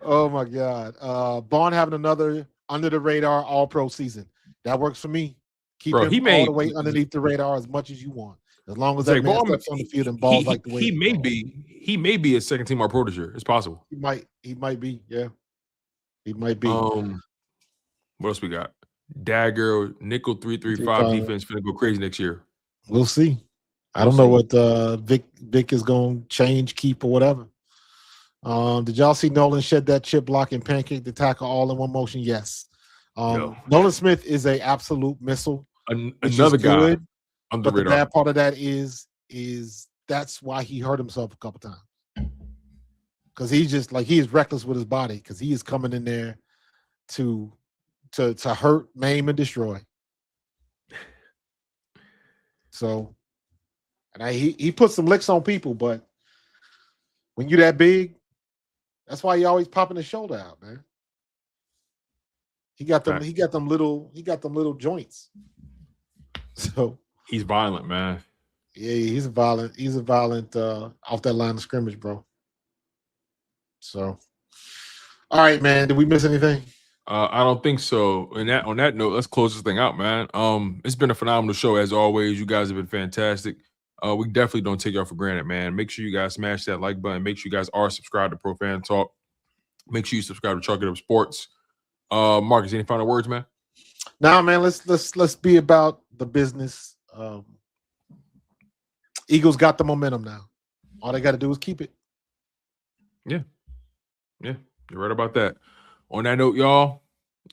Oh my God, Bond having another under the radar All Pro season. That works for me. Keep Bro, him all the way underneath the radar as much as you want. As long as that man steps on the field and balls like the way he may be a second team All Pro this year. It's possible. He might be, yeah. He might be. What else we got? Dagger, nickel 3-3-5 defense finna go crazy next year. We'll see. I don't know what Vic is going to change, keep, or whatever. Did y'all see Nolan shed that chip block and pancake the tackle all in one motion? Yes. Nolan Smith is a absolute missile. Another guy. But the bad part of that is that's why he hurt himself a couple times. Because he's just like he is reckless with his body because he is coming in there to hurt, maim, and destroy. So, and he put some licks on people, but when you're that big, that's why he always popping his shoulder out, man. He got them. He got them little joints. So he's violent, man. Yeah, he's a violent off that line of scrimmage, bro. So, all right, man. Did we miss anything? I don't think so. And on that note, let's close this thing out, man. It's been a phenomenal show as always. You guys have been fantastic. We definitely don't take y'all for granted, man. Make sure you guys smash that like button. Make sure you guys are subscribed to Pro Fan Talk. Make sure you subscribe to Chalk It Up Sports. Marcus, any final words, man? Nah, man. Let's be about the business. Eagles got the momentum now. All they got to do is keep it. Yeah, you're right about that. On that note, y'all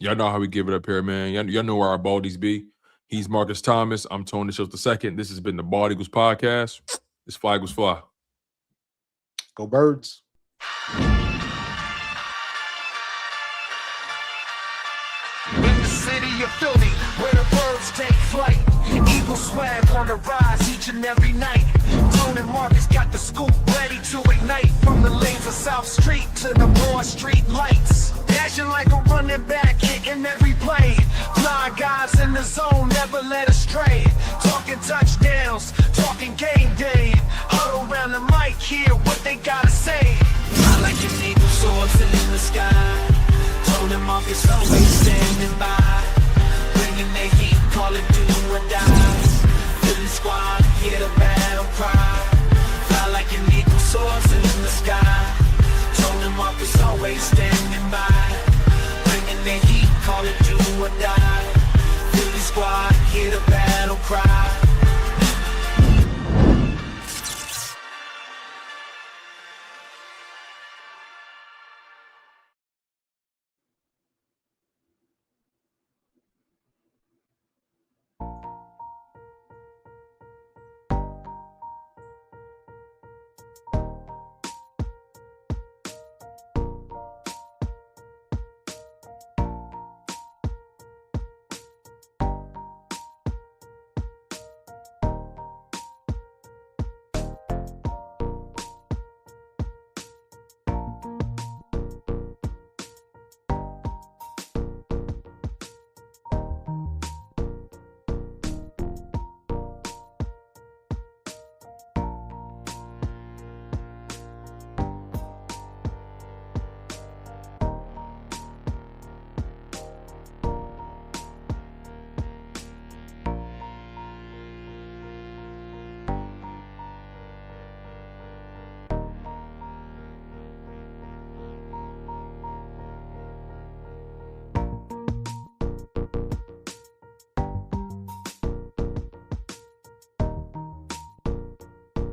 know how we give it up here, man. Y'all know where our baldies be. He's Markus Thomas. I'm Tony DeShields II. This has been the Bald Eagles Podcast. This Fly Eagles Fly. Go Birds. In the city of Philly, where the birds take flight, Eagle swag on the rise each and every night. Tone and Markus got the scoop ready to ignite. From the lanes of South Street to the Broad Street lights. Dashing like a running back, hitting every play. Blind guys in the zone, never led astray. Talking touchdowns, talking game day. Huddle around the mic, hear what they gotta say. I like an eagle soar, in the sky. Tone and Markus always standing by.